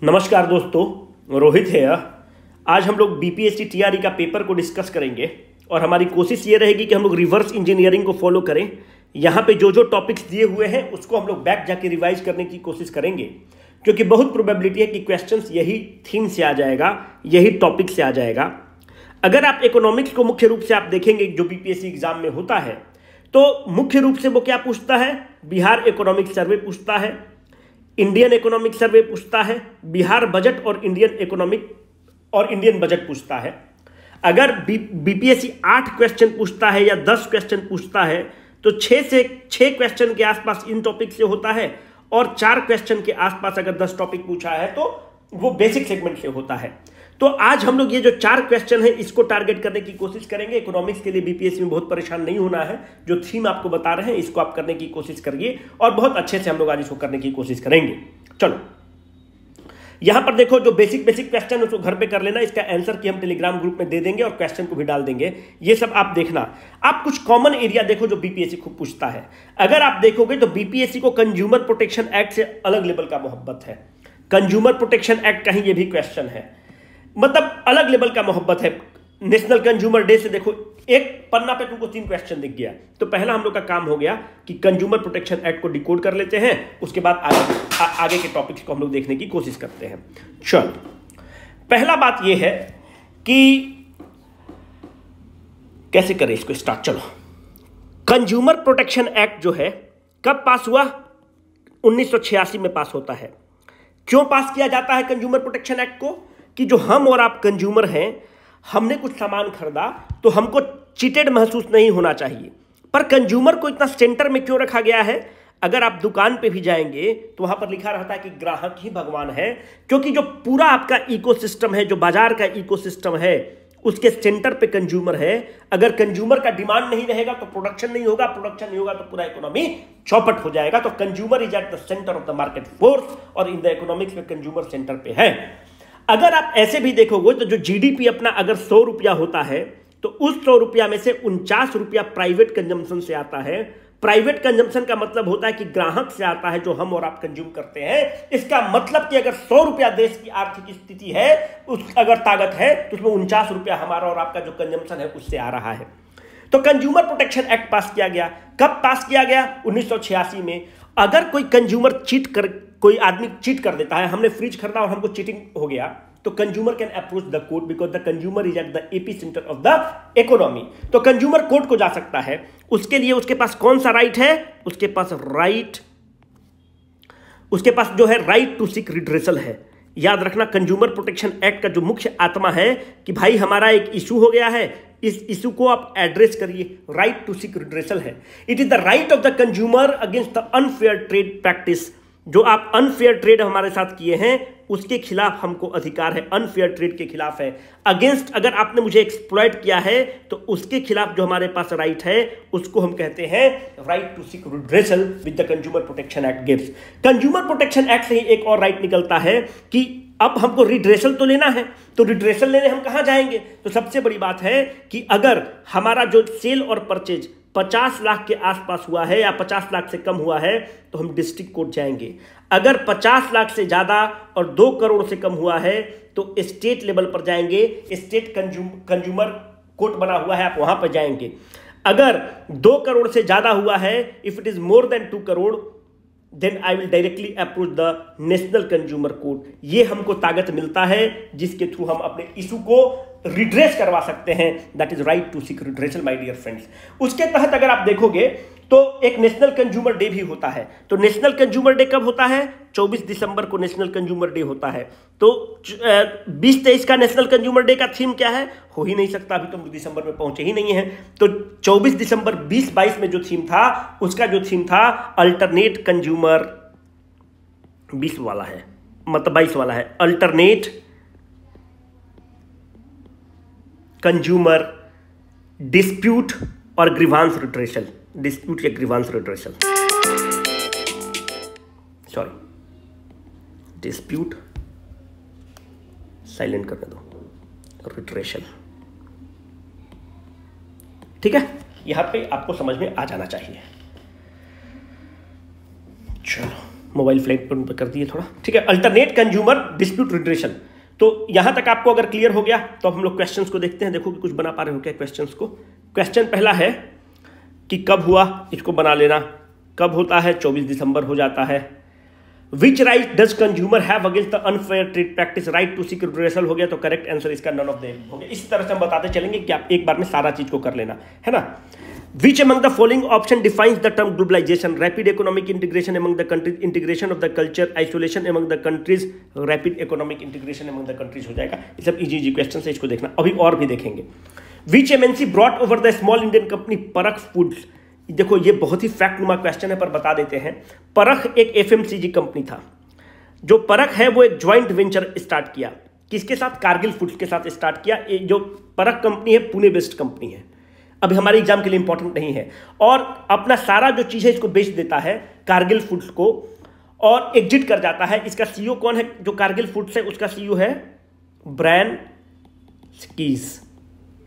नमस्कार दोस्तों, रोहित है। आज हम लोग बीपीएससी टीआरई का पेपर को डिस्कस करेंगे और हमारी कोशिश ये रहेगी कि हम लोग रिवर्स इंजीनियरिंग को फॉलो करें। यहाँ पे जो जो टॉपिक्स दिए हुए हैं उसको हम लोग बैक जाके रिवाइज करने की कोशिश करेंगे, क्योंकि बहुत प्रोबेबिलिटी है कि क्वेश्चंस यही थीम से आ जाएगा, यही टॉपिक से आ जाएगा। अगर आप इकोनॉमिक्स को मुख्य रूप से आप देखेंगे जो बीपीएससी एग्जाम में होता है, तो मुख्य रूप से वो क्या पूछता है? बिहार इकोनॉमिक सर्वे पूछता है, इंडियन इकोनॉमिक सर्वे पूछता है, बिहार बजट और इंडियन इकोनॉमिक और इंडियन बजट पूछता है। अगर बीपीएससी 8 क्वेश्चन पूछता है या 10 क्वेश्चन पूछता है तो 6 क्वेश्चन के आसपास इन टॉपिक से होता है, और 4 क्वेश्चन के आसपास अगर 10 टॉपिक पूछा है तो वो बेसिक सेगमेंट से होता है। तो आज हम लोग ये जो 4 क्वेश्चन है इसको टारगेट करने की कोशिश करेंगे। इकोनॉमिक्स के लिए बीपीएससी में बहुत परेशान नहीं होना है। जो थीम आपको बता रहे हैं इसको आप करने की कोशिश करिए और बहुत अच्छे से हम लोग आज इसको करने की कोशिश करेंगे। चलो, यहां पर देखो, जो बेसिक क्वेश्चन उसको घर पे कर लेना। इसका आंसर की हम टेलीग्राम ग्रुप में दे देंगे और क्वेश्चन को भी डाल देंगे। ये सब आप देखना। आप कुछ कॉमन एरिया देखो जो बीपीएससी खूब पूछता है। अगर आप देखोगे तो बीपीएससी को कंज्यूमर प्रोटेक्शन एक्ट से अलग लेवल का मोहब्बत है। कंज्यूमर प्रोटेक्शन एक्ट का ही ये भी क्वेश्चन है, मतलब अलग लेवल का मोहब्बत है। नेशनल कंज्यूमर डे से देखो, एक पन्ना पे तुमको 3 क्वेश्चन दिख गया। तो पहला हम लोग का काम हो गया कि कंज्यूमर प्रोटेक्शन एक्ट को डिकोड कर लेते हैं, उसके बाद आगे के टॉपिक्स को हम लोग देखने की कोशिश करते हैं। चलो, पहला बात यह है कि कैसे करें इसको स्टार्ट। चलो, कंज्यूमर प्रोटेक्शन एक्ट जो है कब पास हुआ? 1986 में पास होता है। क्यों पास किया जाता है कंज्यूमर प्रोटेक्शन एक्ट को? कि जो हम और आप कंज्यूमर हैं, हमने कुछ सामान खरीदा तो हमको चीटेड महसूस नहीं होना चाहिए। पर कंज्यूमर को इतना सेंटर में क्यों रखा गया है? अगर आप दुकान पे भी जाएंगे तो वहां पर लिखा रहता है कि ग्राहक ही भगवान है, क्योंकि जो पूरा आपका इकोसिस्टम है, जो बाजार का इकोसिस्टम है, उसके सेंटर पे कंज्यूमर है। अगर कंज्यूमर का डिमांड नहीं रहेगा तो प्रोडक्शन नहीं होगा, प्रोडक्शन नहीं होगा तो पूरा इकोनॉमी चौपट हो जाएगा। तो consumer is at the centre of the market force, और इन द इकोनॉमिक्स में कंज्यूमर सेंटर पे है। अगर आप ऐसे भी देखोगे तो जो जीडीपी अपना अगर 100 रुपया होता है तो उस 100 रुपया में से 49 रुपया प्राइवेट कंजम्पशन से आता है। प्राइवेट कंजम्पशन का मतलब होता है कि ग्राहक से आता है, जो हम और आप कंज्यूम करते हैं। इसका मतलब कि अगर 100 रुपया देश की आर्थिक स्थिति है, अगर ताकत है, तो उसमें 49 रुपया हमारा और आपका जो कंजम्पशन है उससे आ रहा है। तो कंज्यूमर प्रोटेक्शन एक्ट पास किया गया। कब पास किया गया? 1986 में। अगर कोई कंज्यूमर कोई आदमी चीट कर देता है, हमने फ्रिज खरीदा और हमको चीटिंग हो गया, तो consumer can approach the court because the consumer is at the AP centre of the economy. तो कंज्यूमर कोर्ट को जा सकता है। उसके लिए उसके पास कौन सा राइट है? उसके पास जो है राइट टू सीक रिड्रेसल है। याद रखना, कंज्यूमर प्रोटेक्शन एक्ट का जो मुख्य आत्मा है कि भाई हमारा एक इशू हो गया है, इस इशू को आप एड्रेस करिए। राइट टू सीक रिड्रेसल है। It is the right of the consumer against the unfair trade practice. जो आप अनफेयर ट्रेड हमारे साथ किए हैं उसके खिलाफ हमको अधिकार है। अनफेयर ट्रेड के खिलाफ है। अगेंस्ट, अगर आपने मुझे एक्सप्लॉइट किया है तो उसके खिलाफ जो हमारे पास राइट है उसको हम कहते हैं right to seek redressal with the consumer protection act gives. Consumer protection act से ही एक और राइट निकलता है कि अब हमको रिड्रेसल तो लेना है। तो रिड्रेसल लेने हम कहां जाएंगे? तो सबसे बड़ी बात है कि अगर हमारा जो सेल और परचेज 50 लाख के आसपास हुआ है या 50 लाख से कम हुआ है तो हम डिस्ट्रिक्ट कोर्ट जाएंगे। अगर 50 लाख से ज्यादा और 2 करोड़ से कम हुआ है तो स्टेट लेवल पर जाएंगे। स्टेट कंज्यूमर कोर्ट बना हुआ है, आप वहां पर जाएंगे। अगर 2 करोड़ से ज्यादा हुआ है, if it is more than 2 crore, then I will directly approach the national consumer court. ये हमको ताकत मिलता है जिसके थ्रू हम अपने इशू को रिड्रेस करवा सकते हैं। That is right to seek redressal my dear friends. उसके तहत अगर आप देखोगे तो एक नेशनल कंज्यूमर डे भी होता है। तो नेशनल कंज्यूमर डे कब होता है? 24 दिसंबर को नेशनल कंज्यूमर डे होता है। तो 2023 का नेशनल कंज्यूमर डे का थीम क्या है? हो ही नहीं सकता, अभी तो दिसंबर में पहुंचे ही नहीं है। तो 24 दिसंबर 2022 में जो थीम था, उसका जो थीम था अल्टरनेट कंज्यूमर, 20 वाला है, मतलब 22 वाला है, अल्टरनेट कंज्यूमर डिस्प्यूट और ग्रीवांस रिड्रेसल। डिस्प्यूट या grievance redressal, sorry, dispute silent करने दो, रिड्रेसल। ठीक है, यहां पे आपको समझ में आ जाना चाहिए। चलो मोबाइल फ्लाइट पर कर दिए थोड़ा, ठीक है। अल्टरनेट कंज्यूमर डिस्प्यूट रिड्रेशन, तो यहां तक आपको अगर क्लियर हो गया तो हम लोग क्वेश्चंस को देखते हैं। देखो कि कुछ बना पा रहे हो क्या क्वेश्चंस को। क्वेश्चन पहला है कि कब हुआ, इसको बना लेना। कब होता है? 24 दिसंबर हो जाता है। Which right does consumer have against the unfair trade practice? Right to seek redressal हो गया, तो करेक्ट आंसर इसका नन ऑफ देम हो गया। इसी तरह से हम बताते चलेंगे कि आप एक बार में सारा चीज को कर लेना है ना। Which among the following option defines the term globalization? Rapid economic integration among the countries, integration of the culture, isolation among the countries, rapid economic integration among the countries हो जाएगा। ये सब इजी क्वेश्चन है, इसको देखना। अभी और भी देखेंगे। Which MNC brought over the small Indian company परख फूड्स? देखो ये बहुत ही फैक्ट नुमा क्वेश्चन है, पर बता देते हैं। परख एक FMCG कंपनी था। जो परख है वो एक ज्वाइंट वेंचर स्टार्ट किया, किसके साथ? कारगिल फूड्स के साथ स्टार्ट किया। जो परख कंपनी है पुणे बेस्ड कंपनी है, अभी हमारे एग्जाम के लिए इंपॉर्टेंट नहीं है, और अपना सारा जो चीज है इसको बेच देता है कारगिल फूड्स को और एग्जिट कर जाता है। इसका सीईओ कौन है? जो कारगिल फूड्स है उसका सीईओ है ब्रायन स्कीज,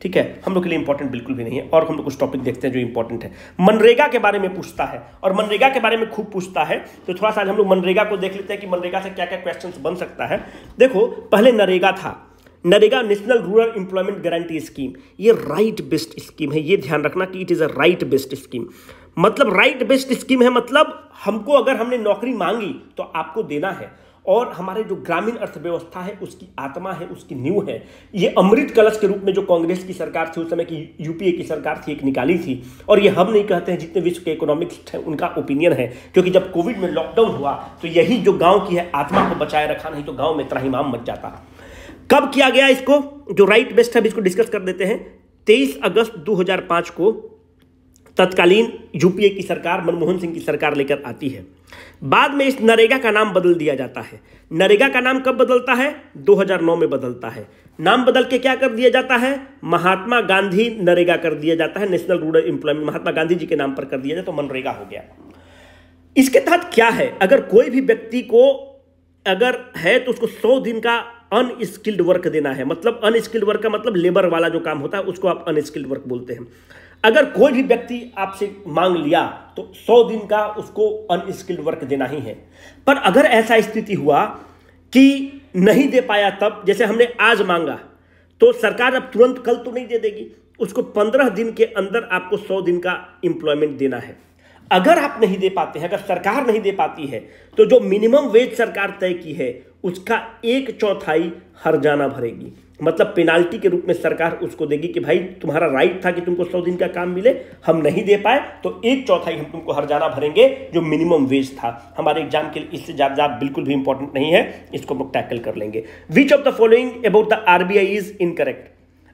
ठीक है। हम लोग के लिए इंपॉर्टेंट बिल्कुल भी नहीं है। और हम लोग कुछ टॉपिक देखते हैं जो इंपॉर्टेंट है। मनरेगा के बारे में पूछता है, और मनरेगा के बारे में खूब पूछता है, तो थोड़ा सा आज हम लोग मनरेगा को देख लेते हैं कि मनरेगा से क्या क्या क्वेश्चन बन सकता है। देखो पहले नरेगा था, NREGA national rural employment guarantee scheme. ये राइट बेस्ड स्कीम है, ये ध्यान रखना कि it is a right based scheme. मतलब राइट बेस्ड स्कीम है, मतलब हमको अगर हमने नौकरी मांगी तो आपको देना है। और हमारे जो ग्रामीण अर्थव्यवस्था है उसकी आत्मा है, उसकी नींव है। ये अमृत कलश के रूप में जो कांग्रेस की सरकार थी उस समय की, यूपीए की सरकार थी, एक निकाली थी। और ये हम नहीं कहते हैं, जितने विश्व के इकोनॉमिक्स हैं उनका ओपिनियन है। क्योंकि जब कोविड में लॉकडाउन हुआ तो यही जो गांव की है आत्मा को बचाए रखा, नहीं तो गांव में त्राहिमाम मच जाता। कब किया गया इसको? जो राइट बेस्ट है इसको डिस्कस कर देते हैं। 23 अगस्त 2005 को तत्कालीन यूपीए की सरकार, मनमोहन सिंह की सरकार लेकर आती है। बाद में इस नरेगा का नाम बदल दिया जाता है। नरेगा का नाम कब बदलता है? 2009 में बदलता है। नाम बदल के क्या कर दिया जाता है? महात्मा गांधी नरेगा कर दिया जाता है। National rural employment Mahatma Gandhi ji के नाम पर कर दिया जाए तो मनरेगा हो गया। इसके तहत क्या है? अगर कोई भी व्यक्ति को अगर है तो उसको 100 दिन का अनस्किल्ड वर्क देना है। मतलब अनस्किल्ड वर्क का मतलब लेबर वाला जो काम होता है उसको आप अनस्किल्ड वर्क बोलते हैं। अगर कोई भी व्यक्ति आपसे मांग लिया तो 100 दिन का उसको अनस्किल्ड वर्क देना ही है। पर अगर ऐसा स्थिति हुआ कि नहीं दे पाया, तब जैसे हमने आज मांगा तो सरकार अब तुरंत कल तो नहीं दे देगी, उसको 15 दिन के अंदर आपको 100 दिन का एम्प्लॉयमेंट देना है। अगर आप नहीं दे पाते हैं, अगर सरकार नहीं दे पाती है, तो जो मिनिमम वेज सरकार तय की है उसका 1/4 हर्जाना भरेगी। मतलब पेनाल्टी के रूप में सरकार उसको देगी कि भाई तुम्हारा राइट था कि तुमको 100 दिन का काम मिले, हम नहीं दे पाए तो 1/4 हम तुमको हर्जाना भरेंगे, जो मिनिमम वेज था। हमारे एग्जाम के लिए इससे ज्यादा बिल्कुल भी इंपॉर्टेंट नहीं है, इसको हम टैकल कर लेंगे। Which of the following about the RBI is incorrect?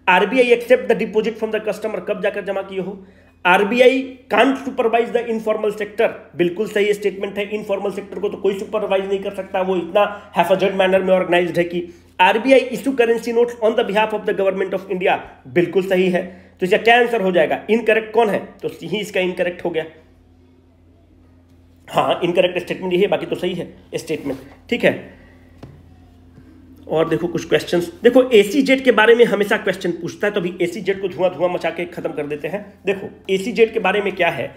RBI accept the deposit from the customer, कब जाकर जमा किए हो? RBI can't supervise the informal sector, बिल्कुल सही स्टेटमेंट है। इनफॉर्मल सेक्टर को तो कोई सुपरवाइज नहीं कर सकता, वो इतना हैफेजर्ड मैनर में ऑर्गेनाइज्ड है कि। RBI issue currency notes on the behalf of the government of India, बिल्कुल सही है। तो इसका क्या आंसर हो जाएगा? इनकरेक्ट कौन है? तो सी इसका इनकरेक्ट हो गया। हाँ, इनकरेक्ट स्टेटमेंट ये है, बाकी तो सही है स्टेटमेंट, ठीक है। और देखो कुछ क्वेश्चंस, देखो एसी जेट के बारे में हमेशा क्वेश्चन पूछता है, तो अभी एसी जेट को धुआं मचा के खत्म कर देते हैं। देखो एसी जेट के बारे में क्या है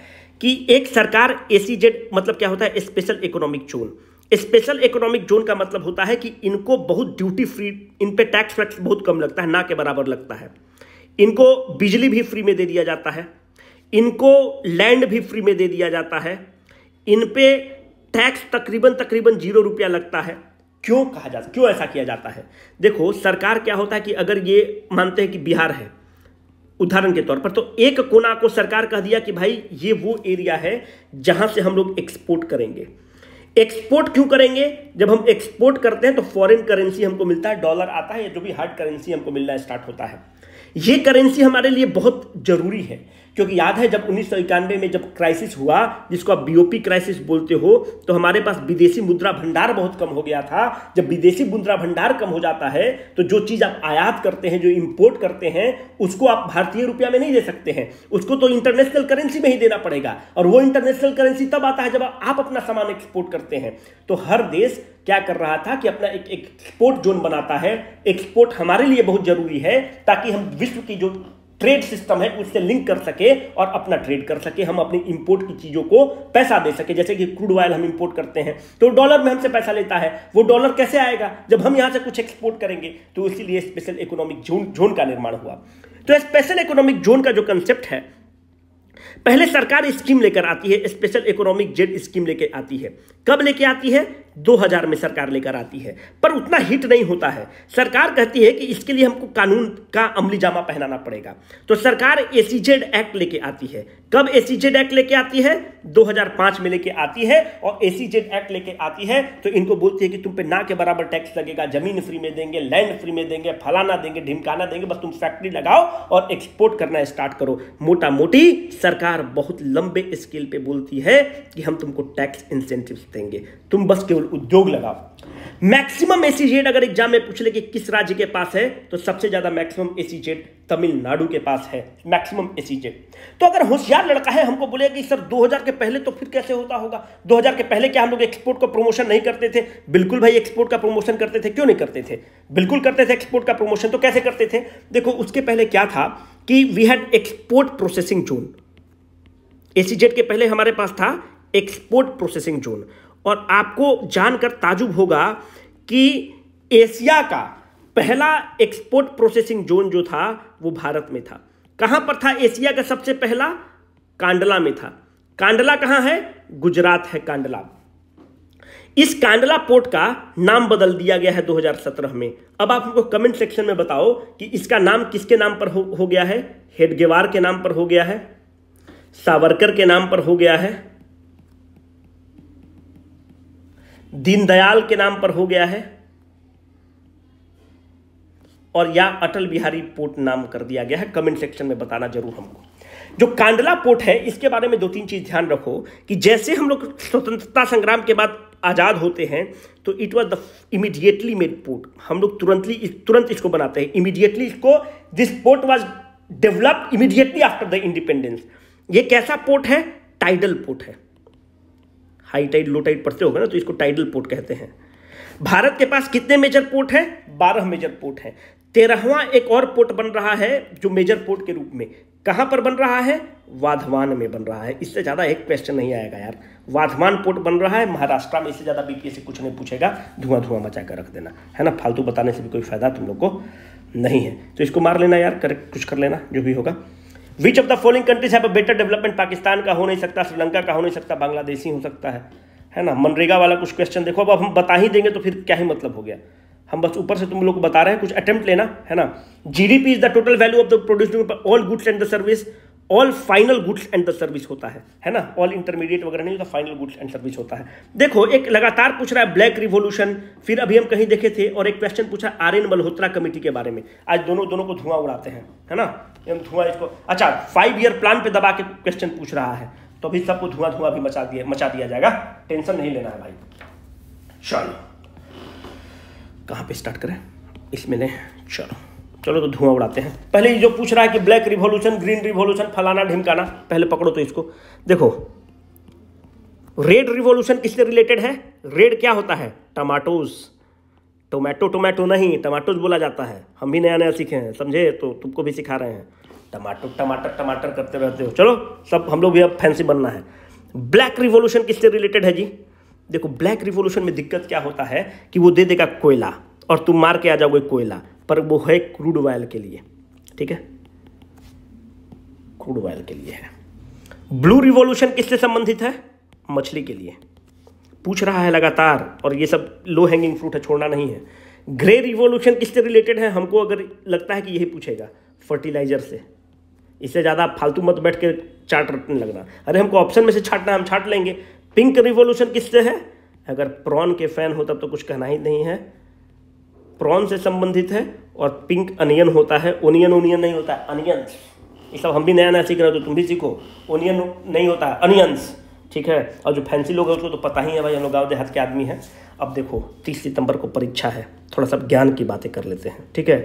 कि एक सरकार, एसी जेट मतलब क्या होता है? Special economic zone. Special economic zone का मतलब होता है कि इनको बहुत ड्यूटी फ्री, इन पे टैक्स वैक्स बहुत कम लगता है, ना के बराबर लगता है। इनको बिजली भी फ्री में दे दिया जाता है, इनको लैंड भी फ्री में दे दिया जाता है, इन पे टैक्स तकरीबन 0 रुपया लगता है। क्यों कहा जाता, क्यों ऐसा किया जाता है? देखो सरकार क्या होता है कि अगर ये मानते हैं कि बिहार है उदाहरण के तौर पर, तो एक कोना को सरकार कह दिया कि भाई ये वो एरिया है जहां से हम लोग एक्सपोर्ट करेंगे। एक्सपोर्ट क्यों करेंगे? जब हम एक्सपोर्ट करते हैं तो फॉरेन करेंसी हमको मिलता है, डॉलर आता है या जो भी हार्ड करेंसी हमको मिलना स्टार्ट होता है। ये करेंसी हमारे लिए बहुत जरूरी है, क्योंकि याद है जब 1991 में जब क्राइसिस हुआ, जिसको आप बीओपी क्राइसिस बोलते हो, तो हमारे पास विदेशी मुद्रा भंडार बहुत कम हो गया था। जब विदेशी मुद्रा भंडार कम हो जाता है तो जो चीज आप आयात करते हैं, जो इंपोर्ट करते हैं, उसको आप भारतीय रुपया में नहीं दे सकते हैं, उसको तो इंटरनेशनल करेंसी में ही देना पड़ेगा। और वो इंटरनेशनल करेंसी तब आता है जब आप अपना सामान एक्सपोर्ट करते हैं। तो हर देश क्या कर रहा था कि अपना एक एक्सपोर्ट जोन बनाता है। एक्सपोर्ट हमारे लिए बहुत जरूरी है ताकि हम विश्व की जो ट्रेड सिस्टम है उससे लिंक कर सके और अपना ट्रेड कर सके, हम अपनी इंपोर्ट की चीजों को पैसा दे सके। जैसे कि क्रूड ऑयल हम इंपोर्ट करते हैं तो डॉलर में हमसे पैसा लेता है, वो डॉलर कैसे आएगा जब हम यहां से कुछ एक्सपोर्ट करेंगे। तो इसीलिए स्पेशल इकोनॉमिक जोन का निर्माण हुआ। तो स्पेशल इकोनॉमिक जोन का जो कंसेप्ट है, पहले सरकार स्कीम लेकर आती है, स्पेशल इकोनॉमिक जोन स्कीम लेकर आती है। कब लेके आती है? 2000 में सरकार लेकर आती है, पर उतना हिट नहीं होता है। सरकार कहती है कि इसके लिए हमको कानून का अमली जामा पहनाना पड़ेगा। तो सरकार एसीजेड एक्ट लेके आती है। कब एसीजेड एक्ट लेके आती है? 2005 में लेके आती है। और एसीजेड एक्ट लेके आती है तो इनको बोलती है कि तुम पे ना के बराबर टैक्स लगेगा, जमीन फ्री में देंगे, लैंड फ्री में देंगे, फलाना देंगे, ढिमकाना देंगे, बस तुम फैक्ट्री लगाओ और एक्सपोर्ट करना स्टार्ट करो। मोटा मोटी सरकार बहुत लंबे स्केल पे बोलती है कि हम तुमको टैक्स इंसेंटिव्स देंगे, तुम बस केवल उद्योग लगाओ। मैक्सिमम एसीजेड अगर एग्जाम में पूछ ले कि किस राज्य के पास है, तो सबसे ज्यादा मैक्सिमम एसीजेड तमिलनाडु के पास है, मैक्सिमम एसीजेड। तो अगर होशियार लड़का है हमको बोले कि सर 2000 के पहले तो फिर कैसे होता होगा? 2000 के पहले क्या हम लोग एक्सपोर्ट का प्रमोशन नहीं करते थे? बिल्कुल भाई, एक्सपोर्ट का प्रमोशन करते थे। क्यों नहीं करते थे? बिल्कुल करते थे एक्सपोर्ट का प्रमोशन। तो कैसे करते थे? देखो, उसके पहले क्या था कि we had export processing zone. SEZ के पहले हमारे पास था एक्सपोर्ट प्रोसेसिंग जोन। और आपको जानकर ताजुब होगा कि एशिया का पहला एक्सपोर्ट प्रोसेसिंग जोन जो था वो भारत में था। कहां पर था एशिया का सबसे पहला? कांडला में था। कांडला कहां है? गुजरात है कांडला। इस कांडला पोर्ट का नाम बदल दिया गया है 2017 में। अब आप हमको कमेंट सेक्शन में बताओ कि इसका नाम किसके नाम पर हो गया है? हेडगेवार के नाम पर हो गया है, सावरकर के नाम पर हो गया है, दीनदयाल के नाम पर हो गया है, और या अटल बिहारी पोर्ट नाम कर दिया गया है? कमेंट सेक्शन में बताना जरूर हमको। जो कांडला पोर्ट है इसके बारे में 2-3 चीज ध्यान रखो कि जैसे हम लोग स्वतंत्रता संग्राम के बाद आजाद होते हैं तो it was the immediately made port. हम लोग तुरंत इसको बनाते हैं, इमीडिएटली इसको। This port was developed immediately after the independence. ये कैसा पोर्ट है? टाइडल पोर्ट है। हाई टाइड लो टाइड पढ़ते होगा ना, तो इसको टाइडल पोर्ट कहते हैं। भारत के पास कितने मेजर पोर्ट है? 12 मेजर पोर्ट है। 13वां एक और पोर्ट बन रहा है जो मेजर पोर्ट के रूप में। कहां पर बन रहा है? वाधवान में बन रहा है। इससे ज्यादा एक क्वेश्चन नहीं आएगा यार। वाधवान पोर्ट बन रहा है महाराष्ट्र में। इससे ज्यादा बीपीएससी कुछ नहीं पूछेगा, धुआं मचा कर रख देना है ना। फालतू बताने से भी कोई फायदा तुम लोग को नहीं है, तो इसको मार लेना यार, करेक्ट कुछ कर लेना जो भी होगा। विच of the following countries have a better development? Pakistan का हो नहीं सकता, श्रीलंका का हो नहीं सकता, बांग्लादेश ही हो सकता है ना। मनरेगा वाला कुछ क्वेश्चन देखो, अब हम बता ही देंगे तो फिर क्या ही मतलब हो गया। हम बस ऊपर से तुम लोग को बता रहे हैं, कुछ अटेम्प्ट लेना है ना। GDP is the total value of the produced all goods and the service. All final goods and the service होता है ना। ऑल इंटरमीडिएट वगैरह नहीं होता, फाइनल गुड्स एंड सर्विस होता है। देखो, एक लगातार पूछ रहा है ब्लैक रिवॉल्यूशन, फिर अभी हम कहीं देखे थे, और एक क्वेश्चन पूछा आर.एन. मल्होत्रा कमेटी के बारे में। आज दोनों को धुआं उड़ाते हैं, है ना। धुआं इसको, अच्छा 5 ईयर प्लान पे दबा के क्वेश्चन पूछ रहा है, तो अभी सबको धुआं भी मचा दिया जाएगा। टेंशन नहीं लेना है भाई। चलो कहाँ पे स्टार्ट करें? इसमें ने चलो तो धुआं उड़ाते हैं। पहले जो पूछ रहा है कि ब्लैक रिवॉल्यूशन, ग्रीन रिवॉल्यूशन, फलाना ढिमकाना, पहले पकड़ो तो इसको। देखो, रेड रिवॉल्यूशन किससे रिलेटेड है? रेड क्या होता है? टमाटोज। टोमेटो नहीं, टमाटोज बोला जाता है। हम भी नया सीखे हैं, समझे? तो तुमको भी सिखा रहे हैं। टमाटर करते रहते हो। चलो सब हम लोग भी अब फैंसी बनना है। ब्लैक रिवॉल्यूशन किससे रिलेटेड है जी? देखो, ब्लैक रिवॉल्यूशन में दिक्कत क्या होता है कि वो दे देगा कोयला और तुम मार के आ जाओगे कोयला, पर वो है क्रूड ऑयल के लिए, ठीक है, क्रूड ऑयल के लिए है। ब्लू रिवॉल्यूशन किससे संबंधित है? मछली के लिए। पूछ रहा है लगातार, और ये सब लो हैंगिंग फ्रूट है, छोड़ना नहीं है। ग्रे रिवॉल्यूशन किससे रिलेटेड है? हमको अगर लगता है कि यही पूछेगा, फर्टिलाइजर से। इससे ज़्यादा फालतू मत बैठ के चार्ट रटने लगना। अरे हमको ऑप्शन में से छाटना, हम छाट लेंगे। पिंक रिवॉल्यूशन किससे है? अगर प्रॉन के फैन हो तब तो कुछ कहना ही नहीं है, प्रॉन से संबंधित है। और पिंक अनियन होता है, ओनियन नहीं होता है, अनियंस। ये सब हम भी नया सीख रहे हो तो तुम भी सीखो। ओनियन नहीं होता है, अनियंस, ठीक है। और जो फैंसी लोग हैं उसको तो पता ही है भाई, हम लोग गाँव देहात के आदमी हैं। अब देखो 30 सितंबर को परीक्षा है, थोड़ा सा ज्ञान की बातें कर लेते हैं, ठीक है।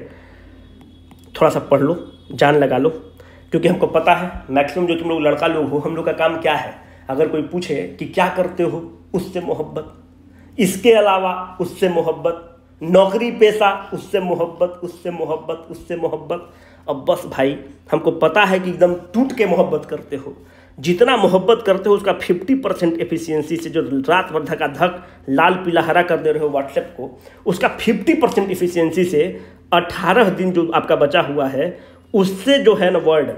थोड़ा सा पढ़ लो, जान लगा लो, क्योंकि हमको पता है मैक्सिमम जो तुम लोग लड़का लोग हो, हम लोग का काम क्या है? अगर कोई पूछे कि क्या करते हो, उससे मोहब्बत, इसके अलावा उससे मोहब्बत, नौकरी पेशा, उससे मोहब्बत, उससे मोहब्बत, उससे मोहब्बत। अब बस भाई हमको पता है कि एकदम टूट के मोहब्बत करते हो, जितना मोहब्बत करते हो उसका 50% एफिशिएंसी से, जो रात भर धका धक लाल पीला हरा कर दे रहे हो व्हाट्सएप को, उसका 50% एफिशिएंसी से 18 दिन जो आपका बचा हुआ है उससे जो है ना वर्ड,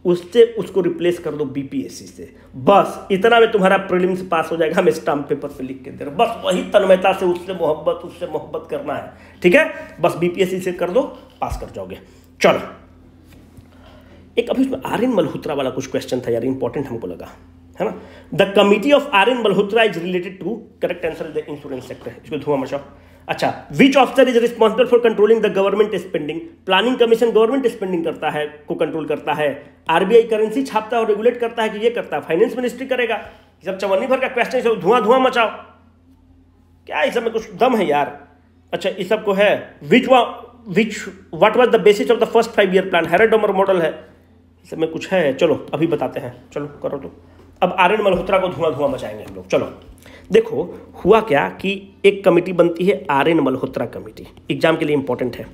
उससे उसको रिप्लेस कर दो बीपीएससी से। बस इतना में तुम्हारा प्रीलिम्स पास हो जाएगा। हम स्टाम्प पेपर पे लिख के दे रहे, बस वही तन्मयता से उससे मोहब्बत करना है, ठीक है। बस बीपीएससी से कर दो, पास कर जाओगे। चलो, एक अभी उसमें आर एन मल्होत्रा वाला कुछ क्वेश्चन था यार, इंपॉर्टेंट हमको लगा, है ना। The committee of R N Malhotra is related to, correct answer is the insurance sector. इसको धुआं मचाओ। अच्छा, which officer is responsible for controlling the government spending. Planning commission government spending करता है, को कंट्रोल करता है। आरबीआई करेंसी छापता है और रेगुलेट करता है कि ये करता है। फाइनेंस मिनिस्ट्री करेगा। ये सब चवन्नी भर का क्वेश्चन, सब धुआं मचाओ। क्या इस सब में कुछ दम है यार। अच्छा, इस सब को है what was the basis of the first 5 year plan, Harrod Domar model है, इस सब में कुछ है। चलो अभी बताते हैं, चलो करो। तो अब आर एन मल्होत्रा को धुआं मचाएंगे हम लोग। चलो देखो, हुआ क्या कि एक कमेटी बनती है R N Malhotra committee, exam के लिए इंपॉर्टेंट है।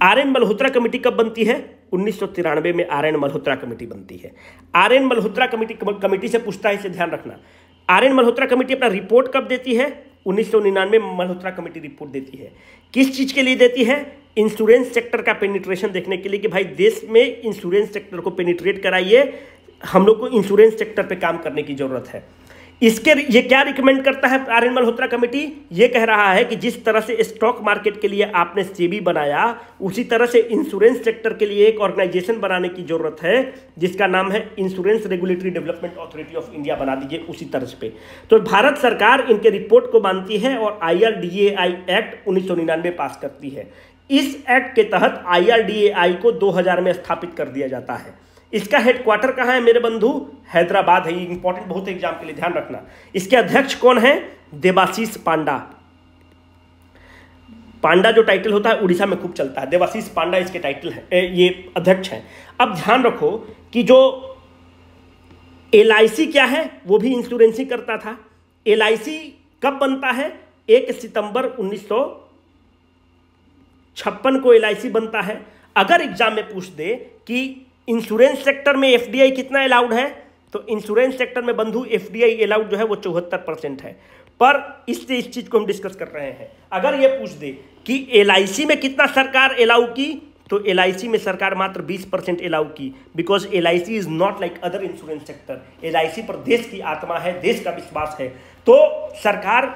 आर एन मल्होत्रा कमेटी कब बनती है? 1993 में आर एन मल्होत्रा कमेटी बनती है। आर एन मल्होत्रा कमेटी से पूछता है, इसे ध्यान रखना। आर एन मल्होत्रा कमेटी अपना रिपोर्ट कब देती है? 1999 में मल्होत्रा कमेटी रिपोर्ट देती है। किस चीज के लिए देती है? इंश्योरेंस सेक्टर का पेनिट्रेशन देखने के लिए कि भाई देश में इंश्योरेंस सेक्टर को पेनिट्रेट कराइए, हम लोग को इंश्योरेंस सेक्टर पे काम करने की जरूरत है। ये क्या रिकमेंड करता है आर एन मल्होत्रा कमेटी? ये कह रहा है कि जिस तरह से स्टॉक मार्केट के लिए आपने सेबी बनाया, उसी तरह से इंश्योरेंस सेक्टर के लिए एक ऑर्गेनाइजेशन बनाने की जरूरत है जिसका नाम है insurance regulatory development authority of India, बना दीजिए उसी तर्ज पे। तो भारत सरकार इनके रिपोर्ट को मानती है और IRDAI एक्ट 1999 पास करती है। इस एक्ट के तहत IRDAI को 2000 में स्थापित कर दिया जाता है। इसका हेडक्वार्टर कहाँ है मेरे बंधु? हैदराबाद है। ये इंपॉर्टेंट बहुत है एग्जाम के लिए, ध्यान रखना। इसके अध्यक्ष कौन है? देवाशीष पांडा। पांडा जो टाइटल होता है उड़ीसा में खूब चलता है, देवाशीष पांडा इसके टाइटल है, ये अध्यक्ष हैं। अब ध्यान रखो कि जो LIC क्या है, वो भी इंश्योरेंस ही करता था। LIC कब बनता है? 1 सितंबर 1956 को LIC बनता है। अगर एग्जाम में पूछ दे कि इंश्योरेंस सेक्टर में FDI कितना अलाउड है, तो इंश्योरेंस सेक्टर में बंधु FDI अलाउड जो है वो 74% है। पर इससे इस चीज को हम डिस्कस कर रहे हैं। अगर ये पूछ दे कि LIC में कितना सरकार अलाउ की, तो LIC में सरकार मात्र 20% अलाउ की, because LIC is not like other insurance sector. LIC पर देश की आत्मा है, देश का विश्वास है, तो सरकार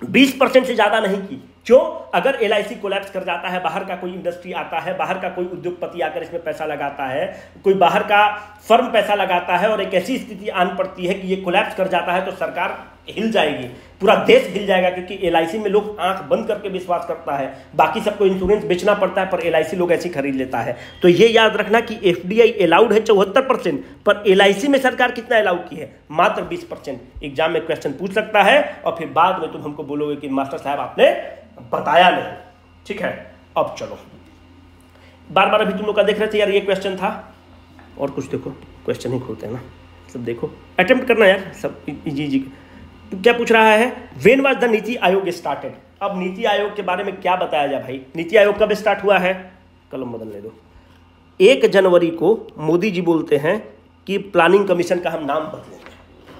20% से ज्यादा नहीं की। क्यों? अगर LIC कोलैप्स कर जाता है, बाहर का कोई इंडस्ट्री आता है, बाहर का कोई उद्योगपति आकर इसमें पैसा लगाता है, कोई बाहर का फर्म पैसा लगाता है और एक ऐसी स्थिति आन पड़ती है कि ये कोलैप्स कर जाता है, तो सरकार हिल जाएगी, पूरा देश हिल जाएगा। क्योंकि LIC में लोग आंख बंद करके विश्वास करता है, बाकी सबको इंश्योरेंस बेचना पड़ता है, पर LIC लोग ऐसी खरीद लेता है। तो ये याद रखना कि FDI अलाउड है 74%, पर LIC में सरकार कितना अलाउ की है? मात्र 20%। एग्जाम में क्वेश्चन पूछ सकता है और फिर बाद में तुम हमको बोलोगे कि मास्टर साहब आपने बताया नहीं। ठीक है, अब चलो, बार बार अभी तुम लोग का देख रहे थे यार, ये क्वेश्चन था और कुछ देखो, क्वेश्चन ही खोलते हैं ना, सब देखो, अटेम्प्ट करना यार सब जी। क्या पूछ रहा है? When was the NITI Aayog started. अब नीति आयोग के बारे में क्या बताया जाए भाई? नीति आयोग कब स्टार्ट हुआ है? कलम बदलने दो। 1 जनवरी को मोदी जी बोलते हैं कि प्लानिंग कमीशन का हम नाम बदलेंगे,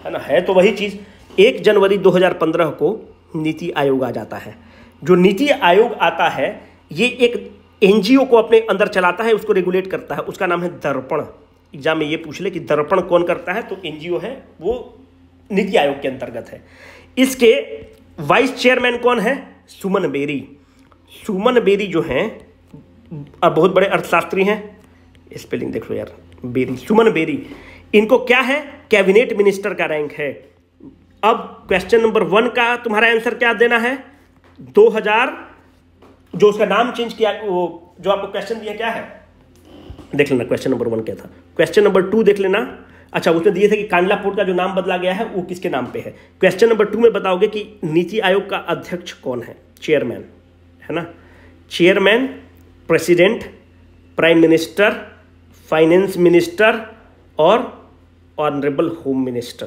है ना, है तो वही चीज। 1 जनवरी 2015 को नीति आयोग आ जाता है। जो नीति आयोग आता है, ये एक NGO को अपने अंदर चलाता है, उसको रेगुलेट करता है, उसका नाम है दर्पण। एग्जाम में ये पूछ ले कि दर्पण कौन करता है, तो NGO है, वो नीति आयोग के अंतर्गत है। इसके वाइस चेयरमैन कौन है? सुमन बेरी। सुमन बेरी जो हैं बहुत बड़े अर्थशास्त्री हैं, स्पेलिंग देख लो यार, बेरी, सुमन बेरी। इनको क्या है? कैबिनेट मिनिस्टर का रैंक है। अब क्वेश्चन नंबर 1 का तुम्हारा आंसर क्या देना है? 2000, जो उसका नाम चेंज किया, वो जो आपको क्वेश्चन दिया क्या है देख लेना। क्वेश्चन नंबर 1 क्या था? क्वेश्चन नंबर 2 देख लेना। अच्छा, उसमें दिए थे कि कांडला पोर्ट का जो नाम बदला गया है वो किसके नाम पे है। क्वेश्चन नंबर 2 में बताओगे कि नीति आयोग का अध्यक्ष कौन है? चेयरमैन, है ना, chairman, president, prime minister, finance minister और honourable home minister.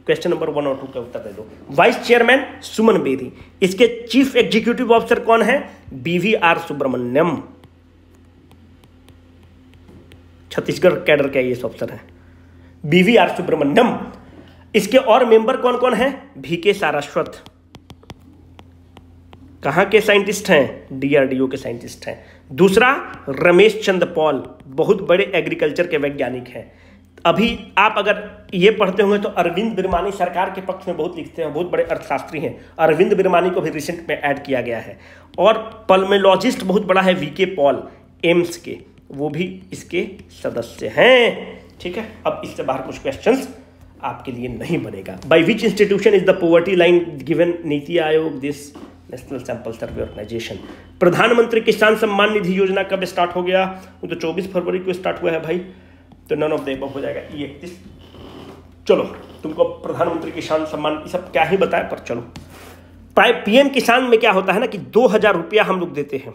Question number 1 और 2 का उत्तर दे दो। Vice chairman Suman Berry. इसके चीफ एग्जीक्यूटिव ऑफिसर कौन है? BVR सुब्रमण्यम। छत्तीसगढ़ कैडर के आईएएस ऑफिसर हैं। BVR सुब्रमण्यम। इसके और मेंबर कौन कौन हैं? VK सारस्वत। कहाँ के साइंटिस्ट हैं? DRDO के साइंटिस्ट हैं। दूसरा रमेश चंद्र पॉल, बहुत बड़े एग्रीकल्चर के वैज्ञानिक हैं। अभी आप अगर ये पढ़ते होंगे तो अरविंद बिरमानी सरकार के पक्ष में बहुत लिखते हैं, बहुत बड़े अर्थशास्त्री हैं। अरविंद बिरमानी को भी रिसेंट में ऐड किया गया है। और पल्मेलॉजिस्ट बहुत बड़ा है VK पॉल, एम्स के, वो भी इसके सदस्य हैं। ठीक है, अब इससे बाहर कुछ क्वेश्चंस आपके लिए नहीं बनेगा। By which institution is the poverty line given? NITI Aayog, this national sample survey organisation. Pradhan Mantri Kisan Samman Nidhi योजना कब स्टार्ट हो गया? वो तो 24 फरवरी को स्टार्ट हुआ है भाई, तो नन ऑफ द अबव हो जाएगा। 31। चलो, तुमको प्रधानमंत्री किसान सम्मान ये सब क्या ही बताए, पर चलो। PM किसान में क्या होता है ना कि 2000 रुपया हम लोग देते हैं।